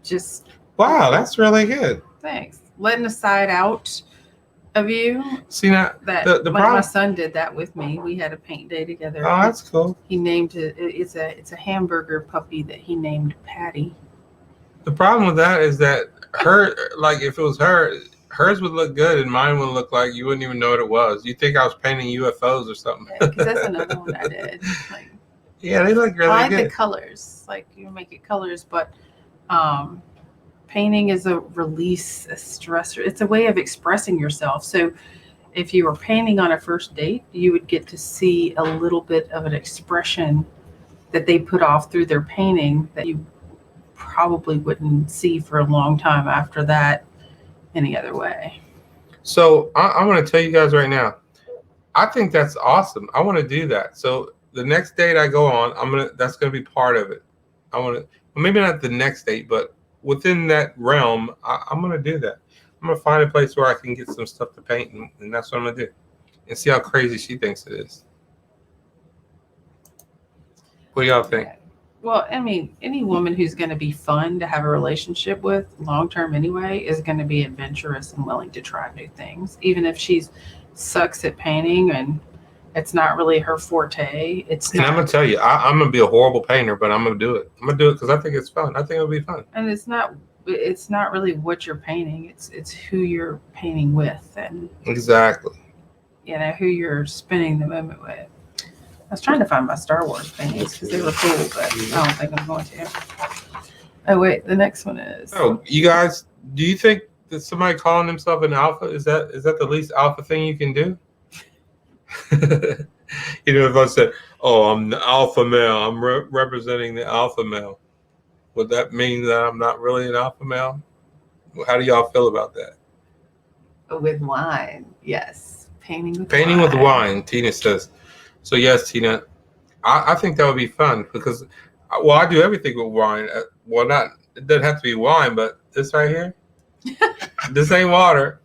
just. Wow, that's really good. Thanks. Letting a side out of you. See now, That the my problem. son did that with me. We had a paint day together. Oh, that's cool. He named it. It's a hamburger puppy that he named Patty. The problem with that is that if it was hers would look good and mine would look like you wouldn't even know what it was. You think I was painting UFOs or something? Because that's another one I did. Like, yeah, they look really I like good. the colors. Like you make it colors, but painting is a release, a stressor. It's a way of expressing yourself. So if you were painting on a first date, you would get to see a little bit of an expression that they put off through their painting that you probably wouldn't see for a long time after that any other way. So I'm going to tell you guys right now, I think that's awesome. I want to do that. So the next date I go on, that's going to be part of it. Maybe not the next date, but within that realm, I'm going to do that. I'm going to find a place where I can get some stuff to paint, and that's what I'm going to do, and see how crazy she thinks it is. What do y'all think? Well, I mean, any woman who's going to be fun to have a relationship with long-term anyway is going to be adventurous and willing to try new things. Even if she's sucks at painting and it's not really her forte. And I'm going to tell you, I'm going to be a horrible painter, but I'm going to do it. I'm going to do it because I think it's fun. I think it'll be fun. And it's not really what you're painting. It's who you're painting with and exactly, who you're spending the moment with. I was trying to find my Star Wars paintings because they were cool, but I don't think I'm going to. Oh, wait, the next one is. Oh, you guys, do you think that somebody calling himself an alpha, is that the least alpha thing you can do? If I said, oh, I'm the alpha male, I'm representing the alpha male, would that mean that I'm not really an alpha male? How do y'all feel about that? With wine, yes. Painting with wine, Tina says. So yes, Tina, I think that would be fun because, I do everything with wine. It doesn't have to be wine, but this right here, this ain't water.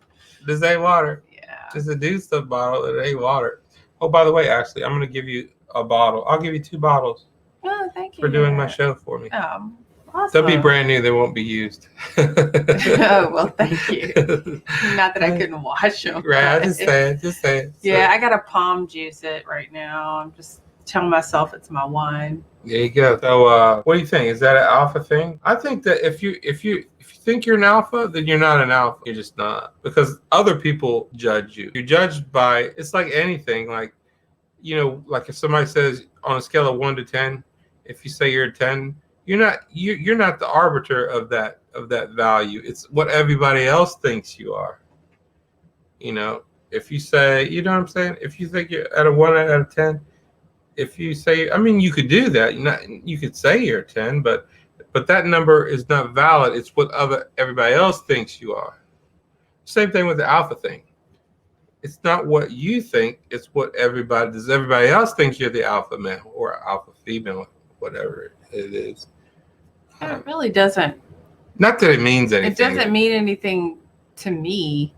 This ain't water. Yeah. It's a dude stuff bottle. It ain't water. Oh, by the way, Ashley, I'm going to give you a bottle. I'll give you 2 bottles Oh, thank you. for doing my show for me. Awesome. They'll be brand new. They won't be used. Oh, well, thank you. Not that I couldn't wash them. Right. Just say it. Yeah, I got to palm juice it right now. I'm just telling myself it's my wine. There you go. So, what do you think? Is that an alpha thing? I think that if you think you're an alpha, then you're not an alpha. You're just not, because other people judge you. You're judged by. It's like anything. Like, like if somebody says on a scale of 1 to 10, if you say you're a 10, you're not the arbiter of that value. It's what everybody else thinks you are. If you say, you know what I'm saying? If you think you're at a 1 out of 10. If you say, I mean, you could do that. You could say you're 10, but that number is not valid. It's what everybody else thinks you are. Same thing with the alpha thing. It's not what you think. It's what everybody else thinks you're the alpha male or alpha female, whatever it is. It really doesn't. Not that it means anything. It doesn't mean anything to me.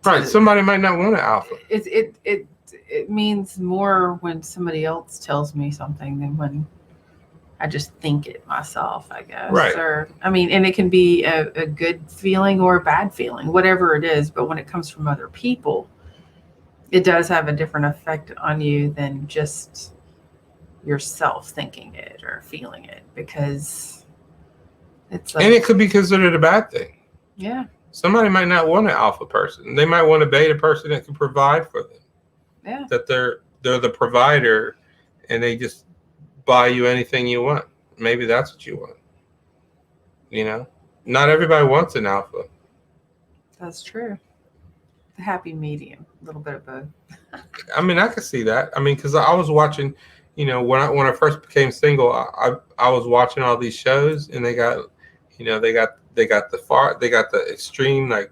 Right. Somebody might not want an alpha. It means more when somebody else tells me something than when I just think it myself, I guess. Right. Or, I mean, and it can be a good feeling or a bad feeling, whatever it is. But when it comes from other people, it does have a different effect on you than just yourself thinking it or feeling it, because it's like, and it could be considered a bad thing. Yeah. Somebody might not want an alpha person. They might want a beta person that can provide for them. Yeah. That they're the provider, and they just buy you anything you want. Maybe that's what you want. Not everybody wants an alpha. That's true. The happy medium, a little bit of both. I mean, I could see that. I mean, because I was watching, when I first became single, I was watching all these shows, and they got the extreme, like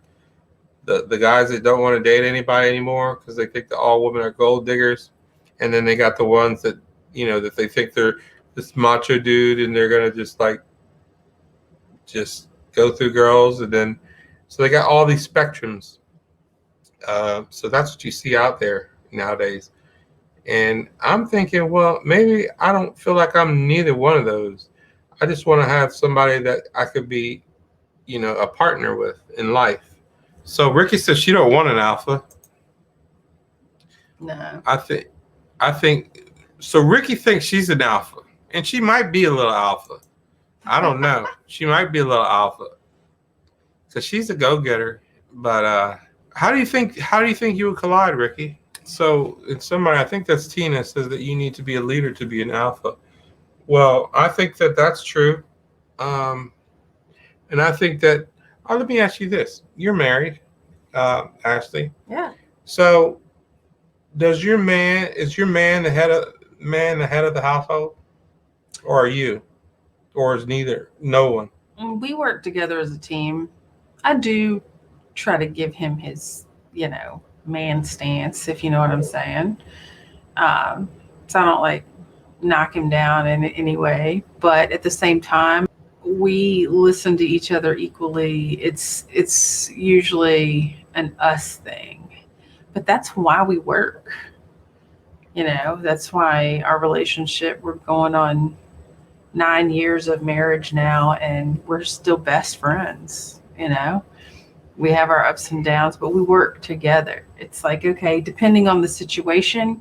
the guys that don't want to date anybody anymore because they think that all women are gold diggers, and then they got the ones that that they think they're this macho dude and they're gonna just go through girls, and then so they got all these spectrums. So that's what you see out there nowadays, and I'm thinking, well, maybe I don't feel like I'm neither one of those. I just want to have somebody that I could be, a partner with in life. So Ricky says she don't want an alpha. No. I think so. Ricky thinks she's an alpha, and she might be a little alpha. I don't know. She might be a little alpha because she's a go-getter. But how do you think you would collide, Ricky? So I think that's Tina, says that you need to be a leader to be an alpha. Well, I think that that's true. And I think that, let me ask you this. You're married, Ashley. Yeah. So is your man the head of the household? Or are you? Or is neither? No one? We work together as a team. I do try to give him his, man stance, if you know what I'm saying. So I don't knock him down in any way, but at the same time, we listen to each other equally. It's usually an us thing, but that's why we work. That's why our relationship, we're going on 9 years of marriage now, and we're still best friends. We have our ups and downs, but we work together. It's like, okay, depending on the situation,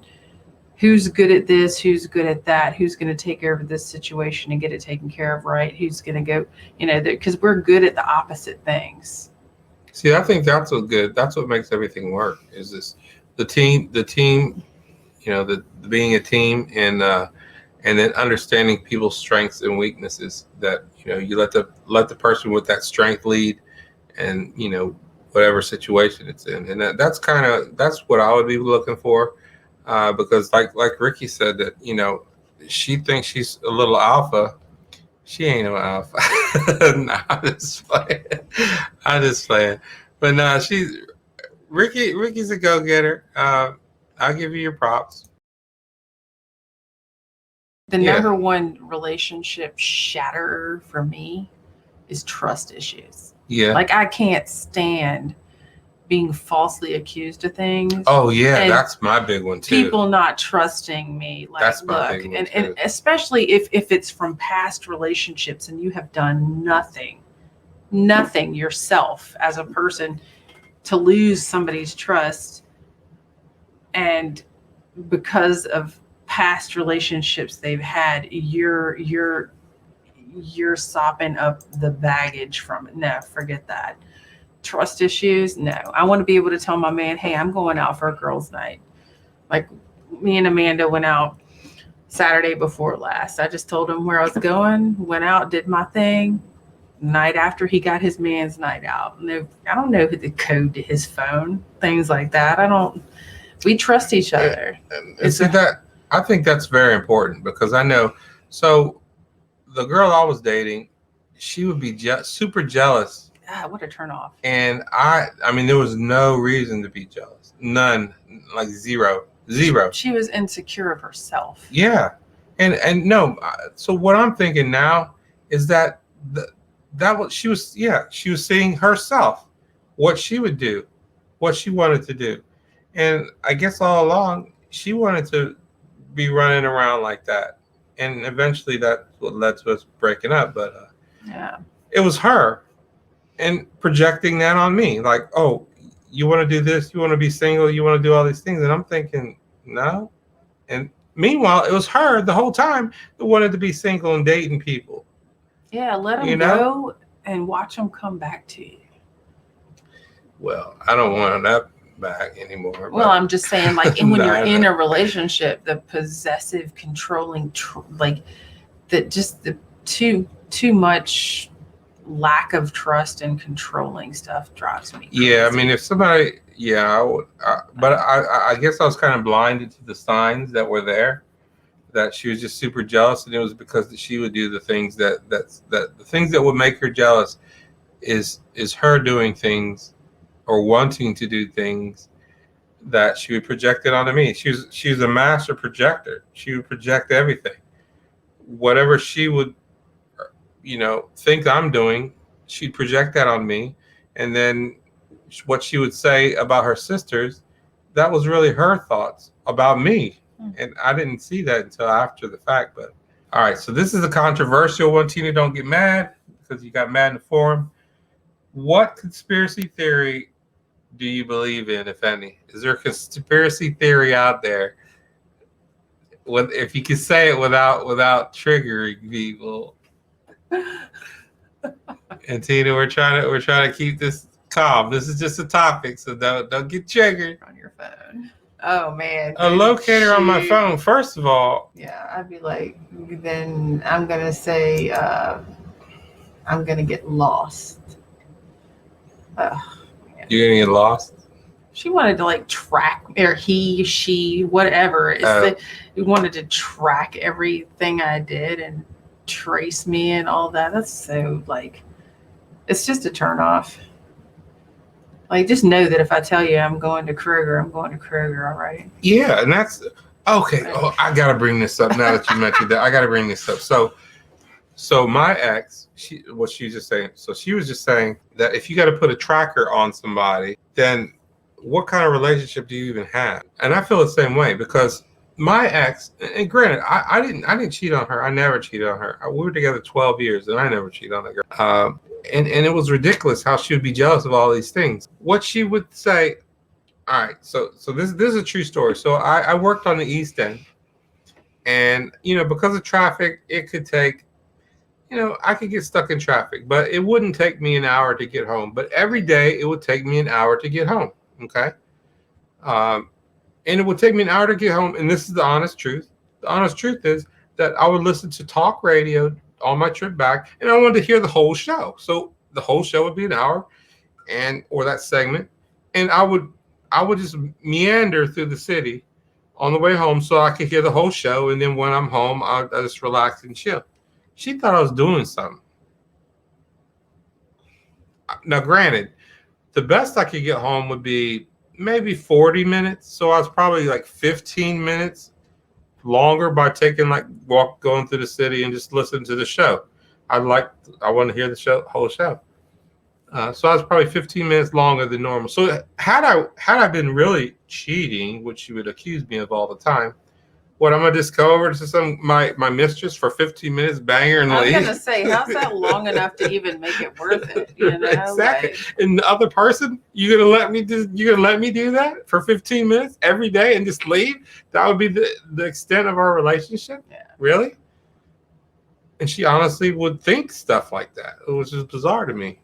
who's good at this, who's good at that, who's going to take care of this situation and get it taken care of right, who's going to go, because we're good at the opposite things. See, I think that's what makes everything work, is this the team, the being a team, and then understanding people's strengths and weaknesses, that you let the person with that strength lead, and whatever situation it's in. And that's what I would be looking for. Because like Ricky said, that she thinks she's a little alpha. She ain't no alpha. No, I'm just playing. But no, Ricky's a go-getter. I'll give you your props. The number one relationship shatterer for me is trust issues. Yeah. I can't stand being falsely accused of things. Oh yeah, And that's my big one too. People not trusting me. Like, That's my look, big one, and too. especially if it's from past relationships and you have done nothing yourself as a person to lose somebody's trust, and because of past relationships they've had, you're sopping up the baggage from it. No, forget that. Trust issues, no. I want to be able to tell my man, hey, I'm going out for a girls' night. Like, me and Amanda went out Saturday before last. I just told him where I was going, went out, did my thing. Night after, he got his man's night out. No, I don't know the code to his phone, things like that. We trust each other. And see that, I think that's very important, because I know, so the girl I was dating, she would be super jealous. What a turn off. And I mean, there was no reason to be jealous. None, like zero. She was insecure of herself. Yeah. And no, so what I'm thinking now is that she was seeing herself, what she would do, what she wanted to do. And I guess all along, she wanted to be running around like that. And eventually that's what led to us breaking up. But yeah, it was her. And projecting that on me, like, oh, you want to do this, you want to be single, you want to do all these things. And I'm thinking, no. And meanwhile, it was her the whole time that wanted to be single and dating people. Yeah, let them go and watch them come back to you. Well, I don't want that back anymore. Well, I'm just saying, like, when you're in a relationship, the possessive, controlling, the too much lack of trust and controlling stuff drives me crazy. Yeah, I mean, if somebody, I would, but I guess I was kind of blinded to the signs that were there, that she was just super jealous, and it was because she would do the things that the things that would make her jealous is her doing things or wanting to do things that she would project it onto me. She was a master projector. She would project everything, whatever she would think I'm doing, she'd project that on me. And then what she would say about her sisters, that was really her thoughts about me. And I didn't see that until after the fact. But all right, so this is a controversial one. Tina, don't get mad because you got mad in the forum. What conspiracy theory do you believe in, if any? Is there a conspiracy theory out there? If you can say it without triggering people. And Tina, we're trying to keep this calm. This is just a topic, so don't get triggered On your phone. Oh man. a locator on my phone. First of all, Yeah, I'd be like, then I'm gonna say I'm gonna get lost. you're gonna get lost. She wanted to like track, or he, she, whatever. He wanted to track everything I did and trace me and all that. That's so, like, it's just a turn off. Like, just know that if I tell you I'm going to Kroger, I'm going to Kroger, all right? Yeah, and that's okay. Oh, I gotta bring this up now that you mentioned that. I gotta bring this up. So my ex, she was just saying. So she was just saying that if you got to put a tracker on somebody, then what kind of relationship do you even have? And I feel the same way, because my ex, and granted, I didn't cheat on her. I never cheated on her. We were together 12 years, and I never cheated on that girl. And it was ridiculous how she would be jealous of all these things. What she would say, all right, so this is a true story. So I worked on the East End, and because of traffic, it could take, I could get stuck in traffic, but it wouldn't take me an hour to get home. But every day it would take me an hour to get home. Okay. And it would take me an hour to get home. And this is the honest truth. The honest truth is that I would listen to talk radio on my trip back, and I wanted to hear the whole show. So the whole show would be an hour, or that segment. And I would just meander through the city on the way home so I could hear the whole show. And then when I'm home, I just relax and chill. She thought I was doing something. Now, granted, the best I could get home would be maybe 40 minutes. So I was probably like 15 minutes longer by taking going through the city and just listening to the show. I want to hear the whole show. So I was probably 15 minutes longer than normal. So had I been really cheating, which she would accuse me of all the time, what, I'm gonna just go over to my mistress for 15 minutes, bang her, and I was leave? gonna say, how's that long enough to even make it worth it? You know, Exactly. like, And the other person, you're gonna let me do that for 15 minutes every day and just leave? That would be the extent of our relationship? Yeah. Really? And she honestly would think stuff like that, which is bizarre to me.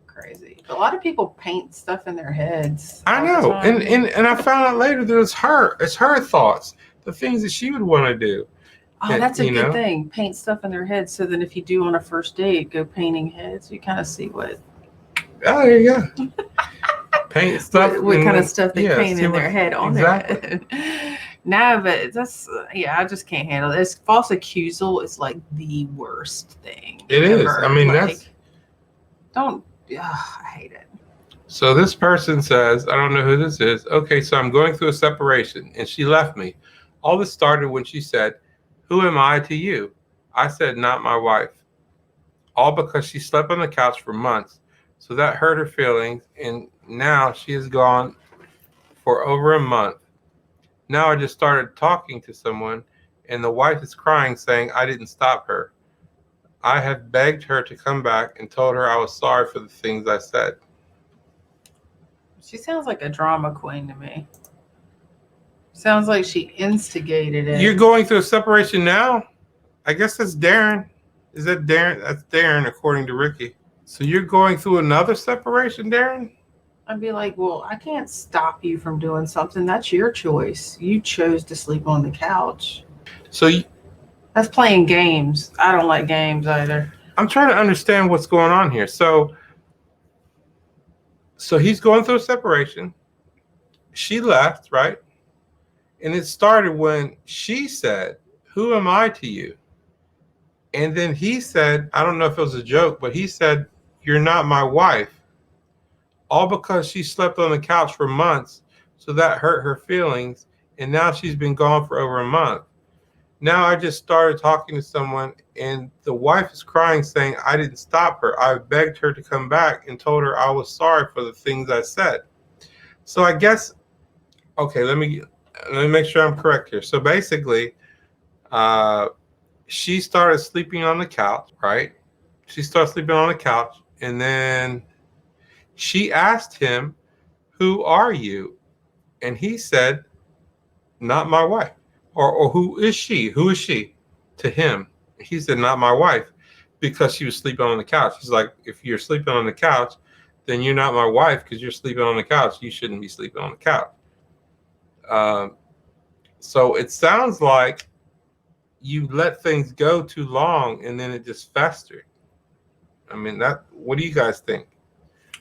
crazy. A lot of people paint stuff in their heads. I all the know. time. And I found out later that it's her thoughts, the things that she would want to do. Oh, that's a you good know? thing. Paint stuff in their heads. So then if you do on a first date, go painting heads, you kind of see what Oh, there you go. Paint stuff. what kind of and- stuff they yeah, paint see in what- their head on exactly. their head. No, but that's, yeah, I just can't handle this. False accusal is like the worst thing. It is. ever. I mean, Like, that's. don't, I hate it. So this person says, I don't know who this is. Okay, so I'm going through a separation and she left me. All this started when she said, "Who am I to you?" I said, "Not my wife." All because she slept on the couch for months. So that hurt her feelings, and now she is gone for over a month. Now I just started talking to someone, and the wife is crying, saying I didn't stop her. I have begged her to come back and told her I was sorry for the things I said. She sounds like a drama queen to me. Sounds like she instigated it. You're going through a separation now? I guess that's Darren. Is that Darren? That's Darren, according to Ricky. So you're going through another separation, Darren? I'd be like, well, I can't stop you from doing something. That's your choice. You chose to sleep on the couch. So That's playing games. I don't like games either. I'm trying to understand what's going on here. So he's going through a separation. She left, right? And it started when she said, "Who am I to you?" And then he said, I don't know if it was a joke, but he said, "You're not my wife." All because she slept on the couch for months. So that hurt her feelings. And now she's been gone for over a month. Now I just started talking to someone, and the wife is crying, saying I didn't stop her. I begged her to come back and told her I was sorry for the things I said. So I guess, okay, let me make sure I'm correct here. So basically, she started sleeping on the couch, right? She started sleeping on the couch, and then she asked him, "Who are you?" And he said, "Not my wife." Or who is she? Who is she? To him. He said, "Not my wife," because she was sleeping on the couch. He's like, if you're sleeping on the couch, then you're not my wife because you're sleeping on the couch. You shouldn't be sleeping on the couch. So it sounds like you let things go too long and then it just festered. I mean, what do you guys think?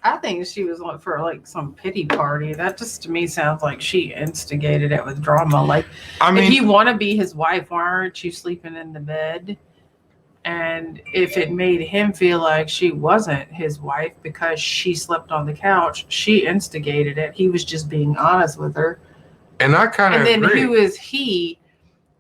I think she was on for like some pity party. That just to me sounds like she instigated it with drama. Like, I mean, if you want to be his wife, why aren't you sleeping in the bed? And if it made him feel like she wasn't his wife because she slept on the couch, she instigated it. He was just being honest with her. and I kind of And then agree. who is he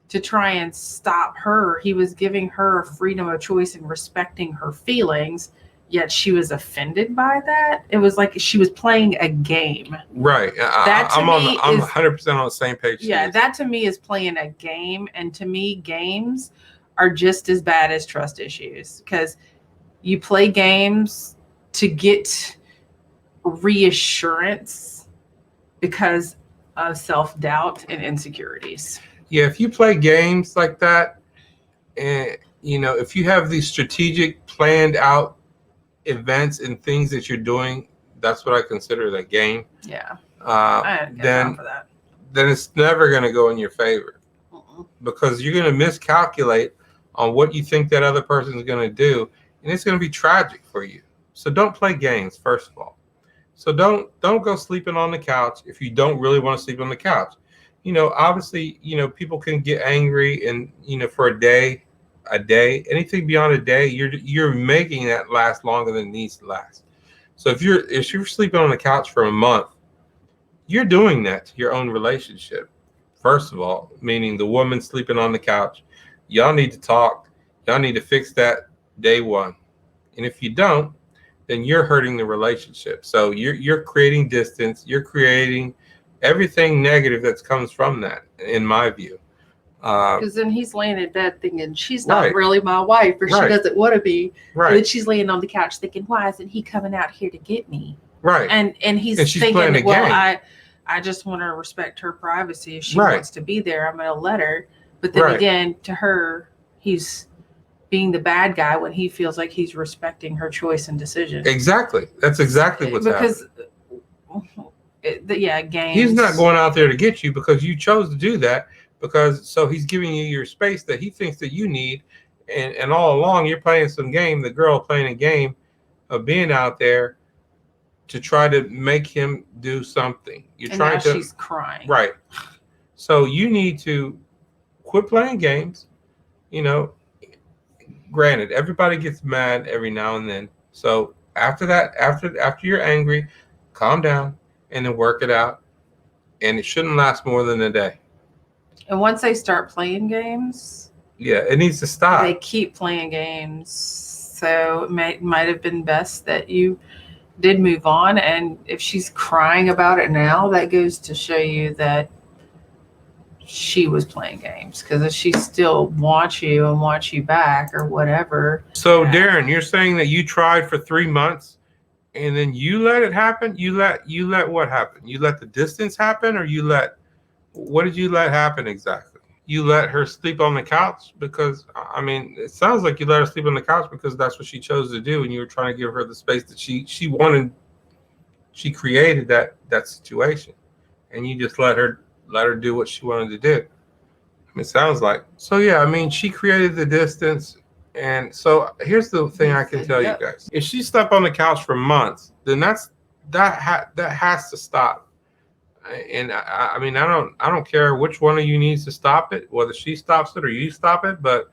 to try and stop her? He was giving her freedom of choice and respecting her feelings, yet she was offended by that. It was like she was playing a game. Right. That to I'm me I'm is- 100% on the same page. Yeah, that to me is playing a game. And to me, games are just as bad as trust issues because you play games to get reassurance because of self-doubt and insecurities. Yeah, if you play games like that, and if you have these strategic, planned out events and things that you're doing, that's what I consider the game. Yeah, I didn't get time for that. Then it's never going to go in your favor because you're going to miscalculate on what you think that other person is going to do, and it's going to be tragic for you. So don't play games, first of all. So don't go sleeping on the couch if you don't really want to sleep on the couch. Obviously, people can get angry, and for a day, anything beyond a day, you're making that last longer than it needs to last. So if you're sleeping on the couch for a month, you're doing that to your own relationship. First of all, meaning the woman sleeping on the couch. Y'all need to talk. Y'all need to fix that day one. And if you don't, then you're hurting the relationship. So you're creating distance. You're creating everything negative that comes from that, in my view. Because then he's laying in bed thinking she's not Right. really my wife, or she Right. doesn't want to be. And then Right. she's laying on the couch thinking, why isn't he coming out here to get me? Right. And he's And she's playing thinking, a well, game. I just want to respect her privacy. If she Right. wants to be there, I'm going to let her. But then Right. again, to her, he's being the bad guy when he feels like he's respecting her choice and decision. Exactly. That's exactly what's happening. Because games. He's not going out there to get you because you chose to do that. So he's giving you your space that he thinks that you need, and all along you're playing some game. The girl playing a game of being out there to try to make him do something. You're and trying now to. she's crying. Right. So you need to quit playing games. Granted, everybody gets mad every now and then. So after that, after you're angry, calm down and then work it out. And it shouldn't last more than a day. And once they start playing games, Yeah, it needs to stop. they keep playing games. So it might have been best that you did move on. And if she's crying about it now, that goes to show you that she was playing games. Because if she still wants you and wants you back or whatever. So Yeah. Darren, you're saying that you tried for 3 months and then you let it happen? You let what happen? You let the distance happen, or what did you let happen exactly? You let her sleep on the couch because, it sounds like you let her sleep on the couch because that's what she chose to do, and you were trying to give her the space that she wanted. She created that situation, and you just let her do what she wanted to do. It sounds like. So yeah, she created the distance, and so here's the thing I can tell you guys: if she slept on the couch for months, then that has to stop. And I don't care which one of you needs to stop it, whether she stops it or you stop it. But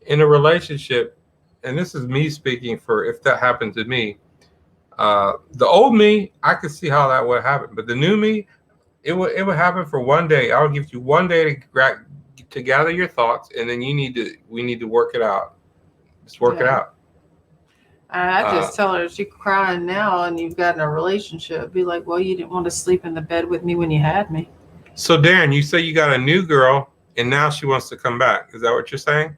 in a relationship, and this is me speaking for if that happened to me, the old me, I could see how that would happen. But the new me, it would happen for one day. I would give you one day to gather your thoughts, and then we need to work it out. Just work it out. I just tell her, she's crying now and you've gotten a relationship. Be like, well, you didn't want to sleep in the bed with me when you had me. So Darren, you say you got a new girl and now she wants to come back. Is that what you're saying?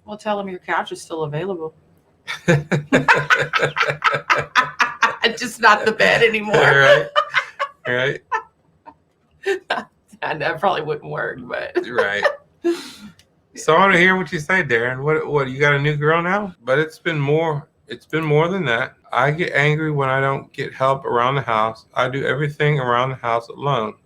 Well, tell him your couch is still available. Just not the bed anymore. All right. That probably wouldn't work, but. Right. So I want to hear what you say, Darren. What you got a new girl now? But it's been more than that. I get angry when I don't get help around the house. I do everything around the house alone.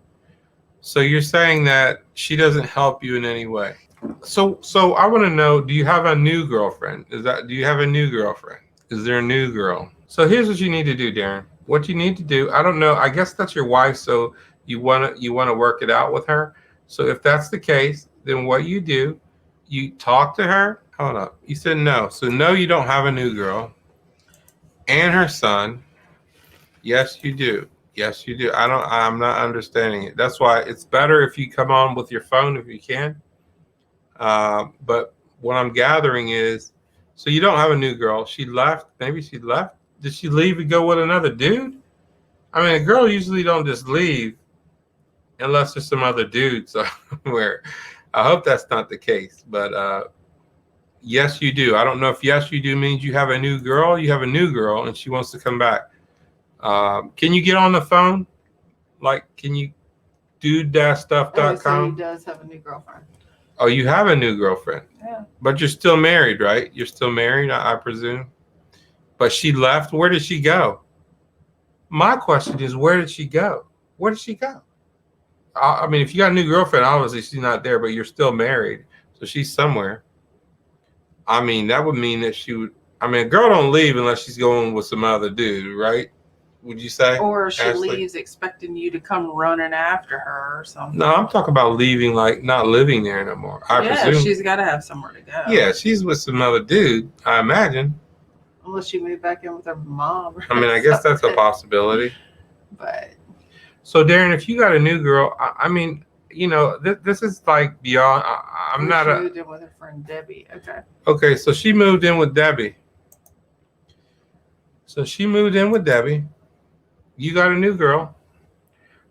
So you're saying that she doesn't help you in any way. So I want to know, do you have a new girlfriend? Do you have a new girlfriend? Is there a new girl? So here's what you need to do, Darren. What you need to do, I don't know, I guess that's your wife, so you want to work it out with her. So if that's the case, then what you do, you talk to her. Hold up. You said no. So no, you don't have a new girl. And her son. Yes, you do. Yes, you do. I'm not understanding it. That's why it's better if you come on with your phone if you can. But what I'm gathering is, so you don't have a new girl. She left. Maybe she left. Did she leave and go with another dude? A girl usually don't just leave unless there's some other dude somewhere. I hope that's not the case. But yes, you do. I don't know if yes, you do means you have a new girl. You have a new girl and she wants to come back. Can you get on the phone? Can you do stuff.com? So he does have a new girlfriend. Oh, you have a new girlfriend. Yeah. But you're still married, right? You're still married, I presume. But she left. Where did she go? My question is, where did she go? Where did she go? If you got a new girlfriend, obviously she's not there, but you're still married. So she's somewhere. That would mean that she would. A girl don't leave unless she's going with some other dude, right? Would you say? Or she Ashley? leaves expecting you to come running after her or something. No, I'm talking about leaving, not living there no more. I presume. She's got to have somewhere to go. Yeah, she's with some other dude, I imagine. Unless she moved back in with her mom. I guess that's a possibility. But. So, Darren, if you got a new girl, this is like beyond. I'm not She moved in with her friend Debbie. Okay. Okay, so she moved in with Debbie. So she moved in with Debbie. You got a new girl.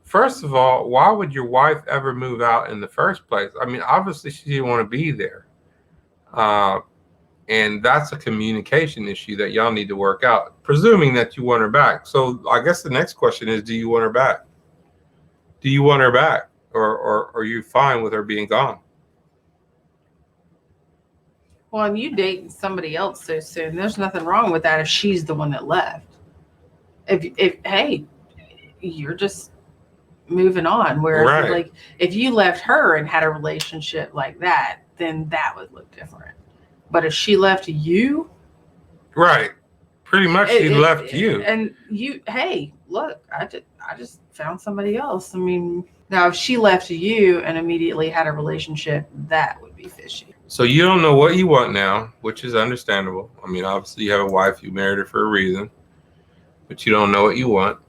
First of all, why would your wife ever move out in the first place? I mean, obviously she didn't want to be there. And that's a communication issue that y'all need to work out, presuming that you want her back. So I guess the next question is, do you want her back? Do you want her back? Or are you fine with her being gone? Well, and you dating somebody else so soon, there's nothing wrong with that if she's the one that left. If hey, you're just moving on. Whereas Right. like if you left her and had a relationship like that, then that would look different. But if she left you, Right. Pretty much she left you. And you, hey, look, I just found somebody else. I mean, now if she left you and immediately had a relationship, that would be fishy. So you don't know what you want now, which is understandable. I mean, obviously you have a wife, you married her for a reason, but you don't know what you want.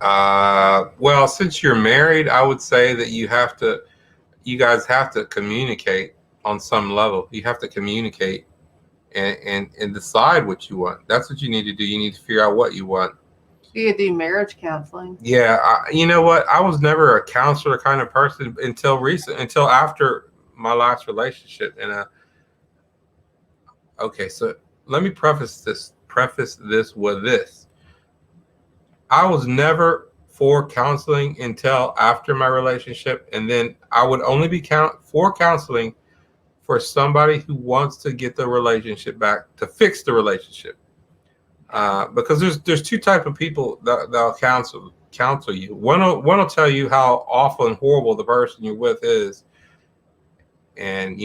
Well, since you're married, I would say that you guys have to communicate on some level. You have to communicate and decide what you want. That's what you need to do. You need to figure out what you want. You could do marriage counseling. Yeah, you know what? I was never a counselor kind of person until after my last relationship. And okay, so let me preface this with this. I was never for counseling until after my relationship, and then I would only be for counseling for somebody who wants to get the relationship back, to fix the relationship. Because there's two type of people that'll counsel you. One will tell you how awful and horrible the person you're with is, and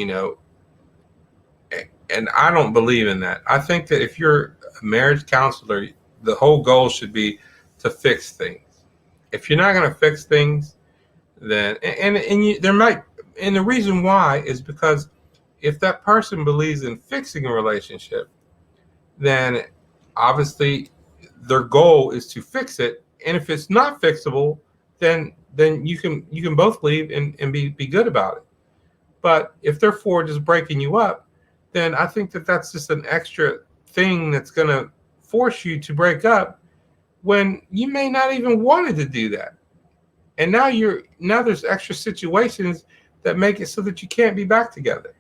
and I don't believe in that. I think that if you're a marriage counselor, the whole goal should be to fix things. If you're not going to fix things, then the reason why is because if that person believes in fixing a relationship, then obviously their goal is to fix it. And if it's not fixable, then you can both leave and be good about it. But if they're for just breaking you up, then I think that's just an extra thing that's going to force you to break up when you may not even wanted to do that. And now there's extra situations that make it so that you can't be back together.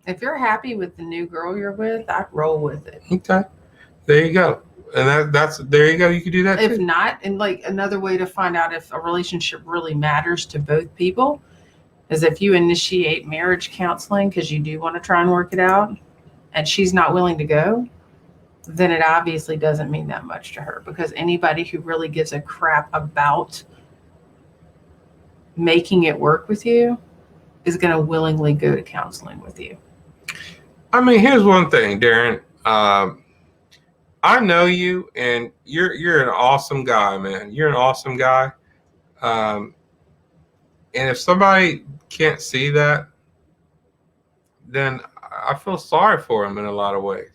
If you're happy with the new girl you're with, I'd roll with it. Okay. There you go. And there you go. You can do that If too. not, and like another way to find out if a relationship really matters to both people is if you initiate marriage counseling because you do want to try and work it out and she's not willing to go, then it obviously doesn't mean that much to her, because anybody who really gives a crap about making it work with you is going to willingly go to counseling with you. I mean, here's one thing, Darren. I know you, and you're an awesome guy, man. You're an awesome guy. And if somebody can't see that, then I feel sorry for him in a lot of ways.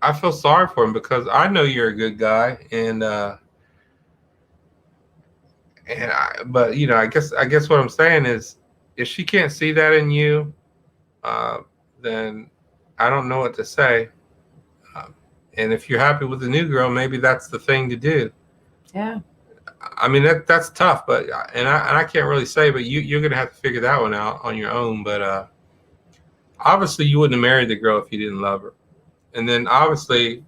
I feel sorry for him because I know you're a good guy, but I guess what I'm saying is, if she can't see that in you, then I don't know what to say. And if you're happy with the new girl, maybe that's the thing to do. Yeah. I mean, that's tough, but I can't really say, but you're gonna have to figure that one out on your own. But obviously, you wouldn't have married the girl if you didn't love her. And then obviously,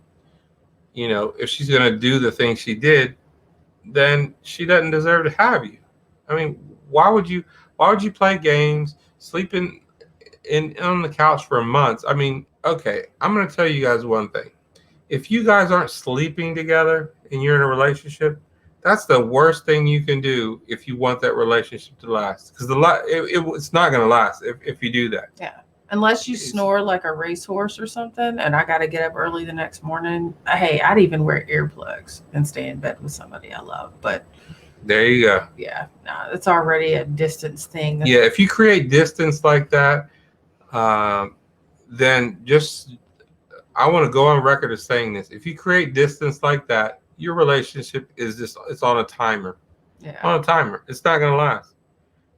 if she's gonna do the thing she did, then she doesn't deserve to have you. I mean, why would you play games, sleeping on the couch for months? I mean, okay, I'm gonna tell you guys one thing. If you guys aren't sleeping together and you're in a relationship, that's the worst thing you can do if you want that relationship to last. Because it's not going to last if you do that. Yeah. Unless you snore like a racehorse or something, and I got to get up early the next morning. Hey, I'd even wear earplugs and stay in bed with somebody I love. But there you go. Yeah, no, it's already a distance thing. Yeah, if you create distance like that, then I want to go on record as saying this. If you create distance like that, your relationship it's on a timer. Yeah. On a timer. It's not going to last.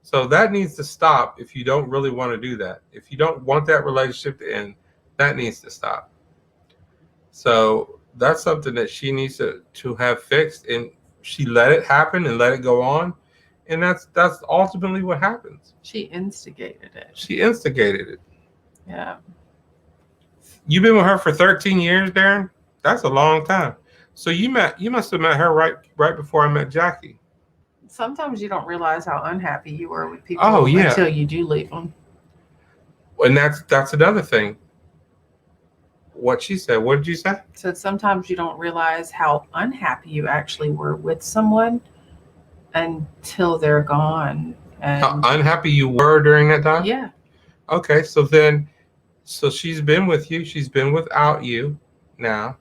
So that needs to stop if you don't really want to do that. If you don't want that relationship to end, that needs to stop. So that's something that she needs to have fixed, and she let it happen and let it go on, and that's ultimately what happens. She instigated it. She instigated it. Yeah. You've been with her for 13 years, Darren? That's a long time. So you must have met her right before I met Jackie. Sometimes you don't realize how unhappy you were with people Oh, yeah. until you do leave them. And that's another thing. What she said. What did you say? So sometimes you don't realize how unhappy you actually were with someone until they're gone. And How unhappy you were during that time? yeah. Okay, so she's been with you. She's been without you now.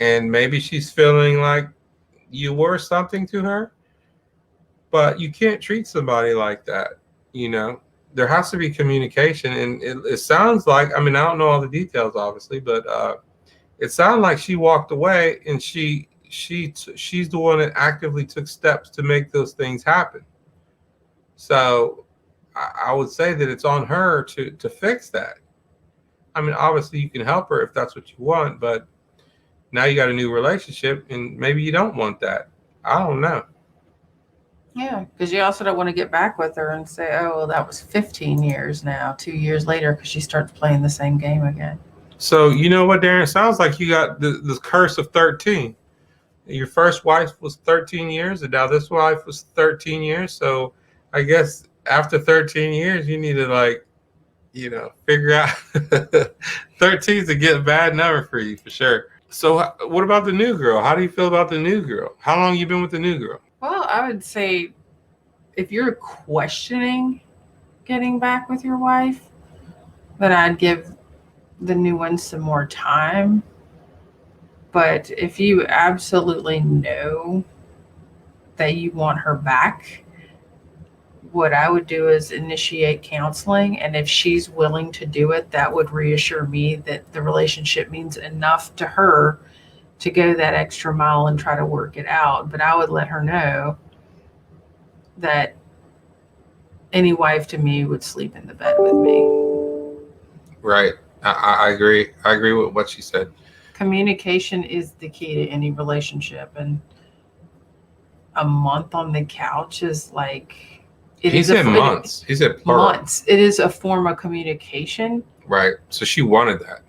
And maybe she's feeling like you were something to her. But you can't treat somebody like that, you know. There has to be communication, and it sounds like, I mean, I don't know all the details, obviously, but it sounded like she walked away, and she's the one that actively took steps to make those things happen. So I would say that it's on her to fix that. I mean, obviously you can help her if that's what you want, but now you got a new relationship, and maybe you don't want that. I don't know. Yeah, because you also don't want to get back with her and say, oh, well, that was 15 years now, 2 years later, because she starts playing the same game again. So you know what, Darren? It sounds like you got the curse of 13. Your first wife was 13 years, and now this wife was 13 years. So I guess after 13 years, you need to figure out 13 is a get bad number for you for sure. So what about the new girl? How do you feel about the new girl? How long you been with the new girl? Well, I would say if you're questioning getting back with your wife, then I'd give the new one some more time. But if you absolutely know that you want her back, what I would do is initiate counseling. And if she's willing to do it, that would reassure me that the relationship means enough to her to go that extra mile and try to work it out. But I would let her know that any wife to me would sleep in the bed with me. Right. I agree. I agree with what she said. Communication is the key to any relationship. And a month on the couch is like... He said months. He said plural. Months. It is a form of communication. Right. So she wanted that.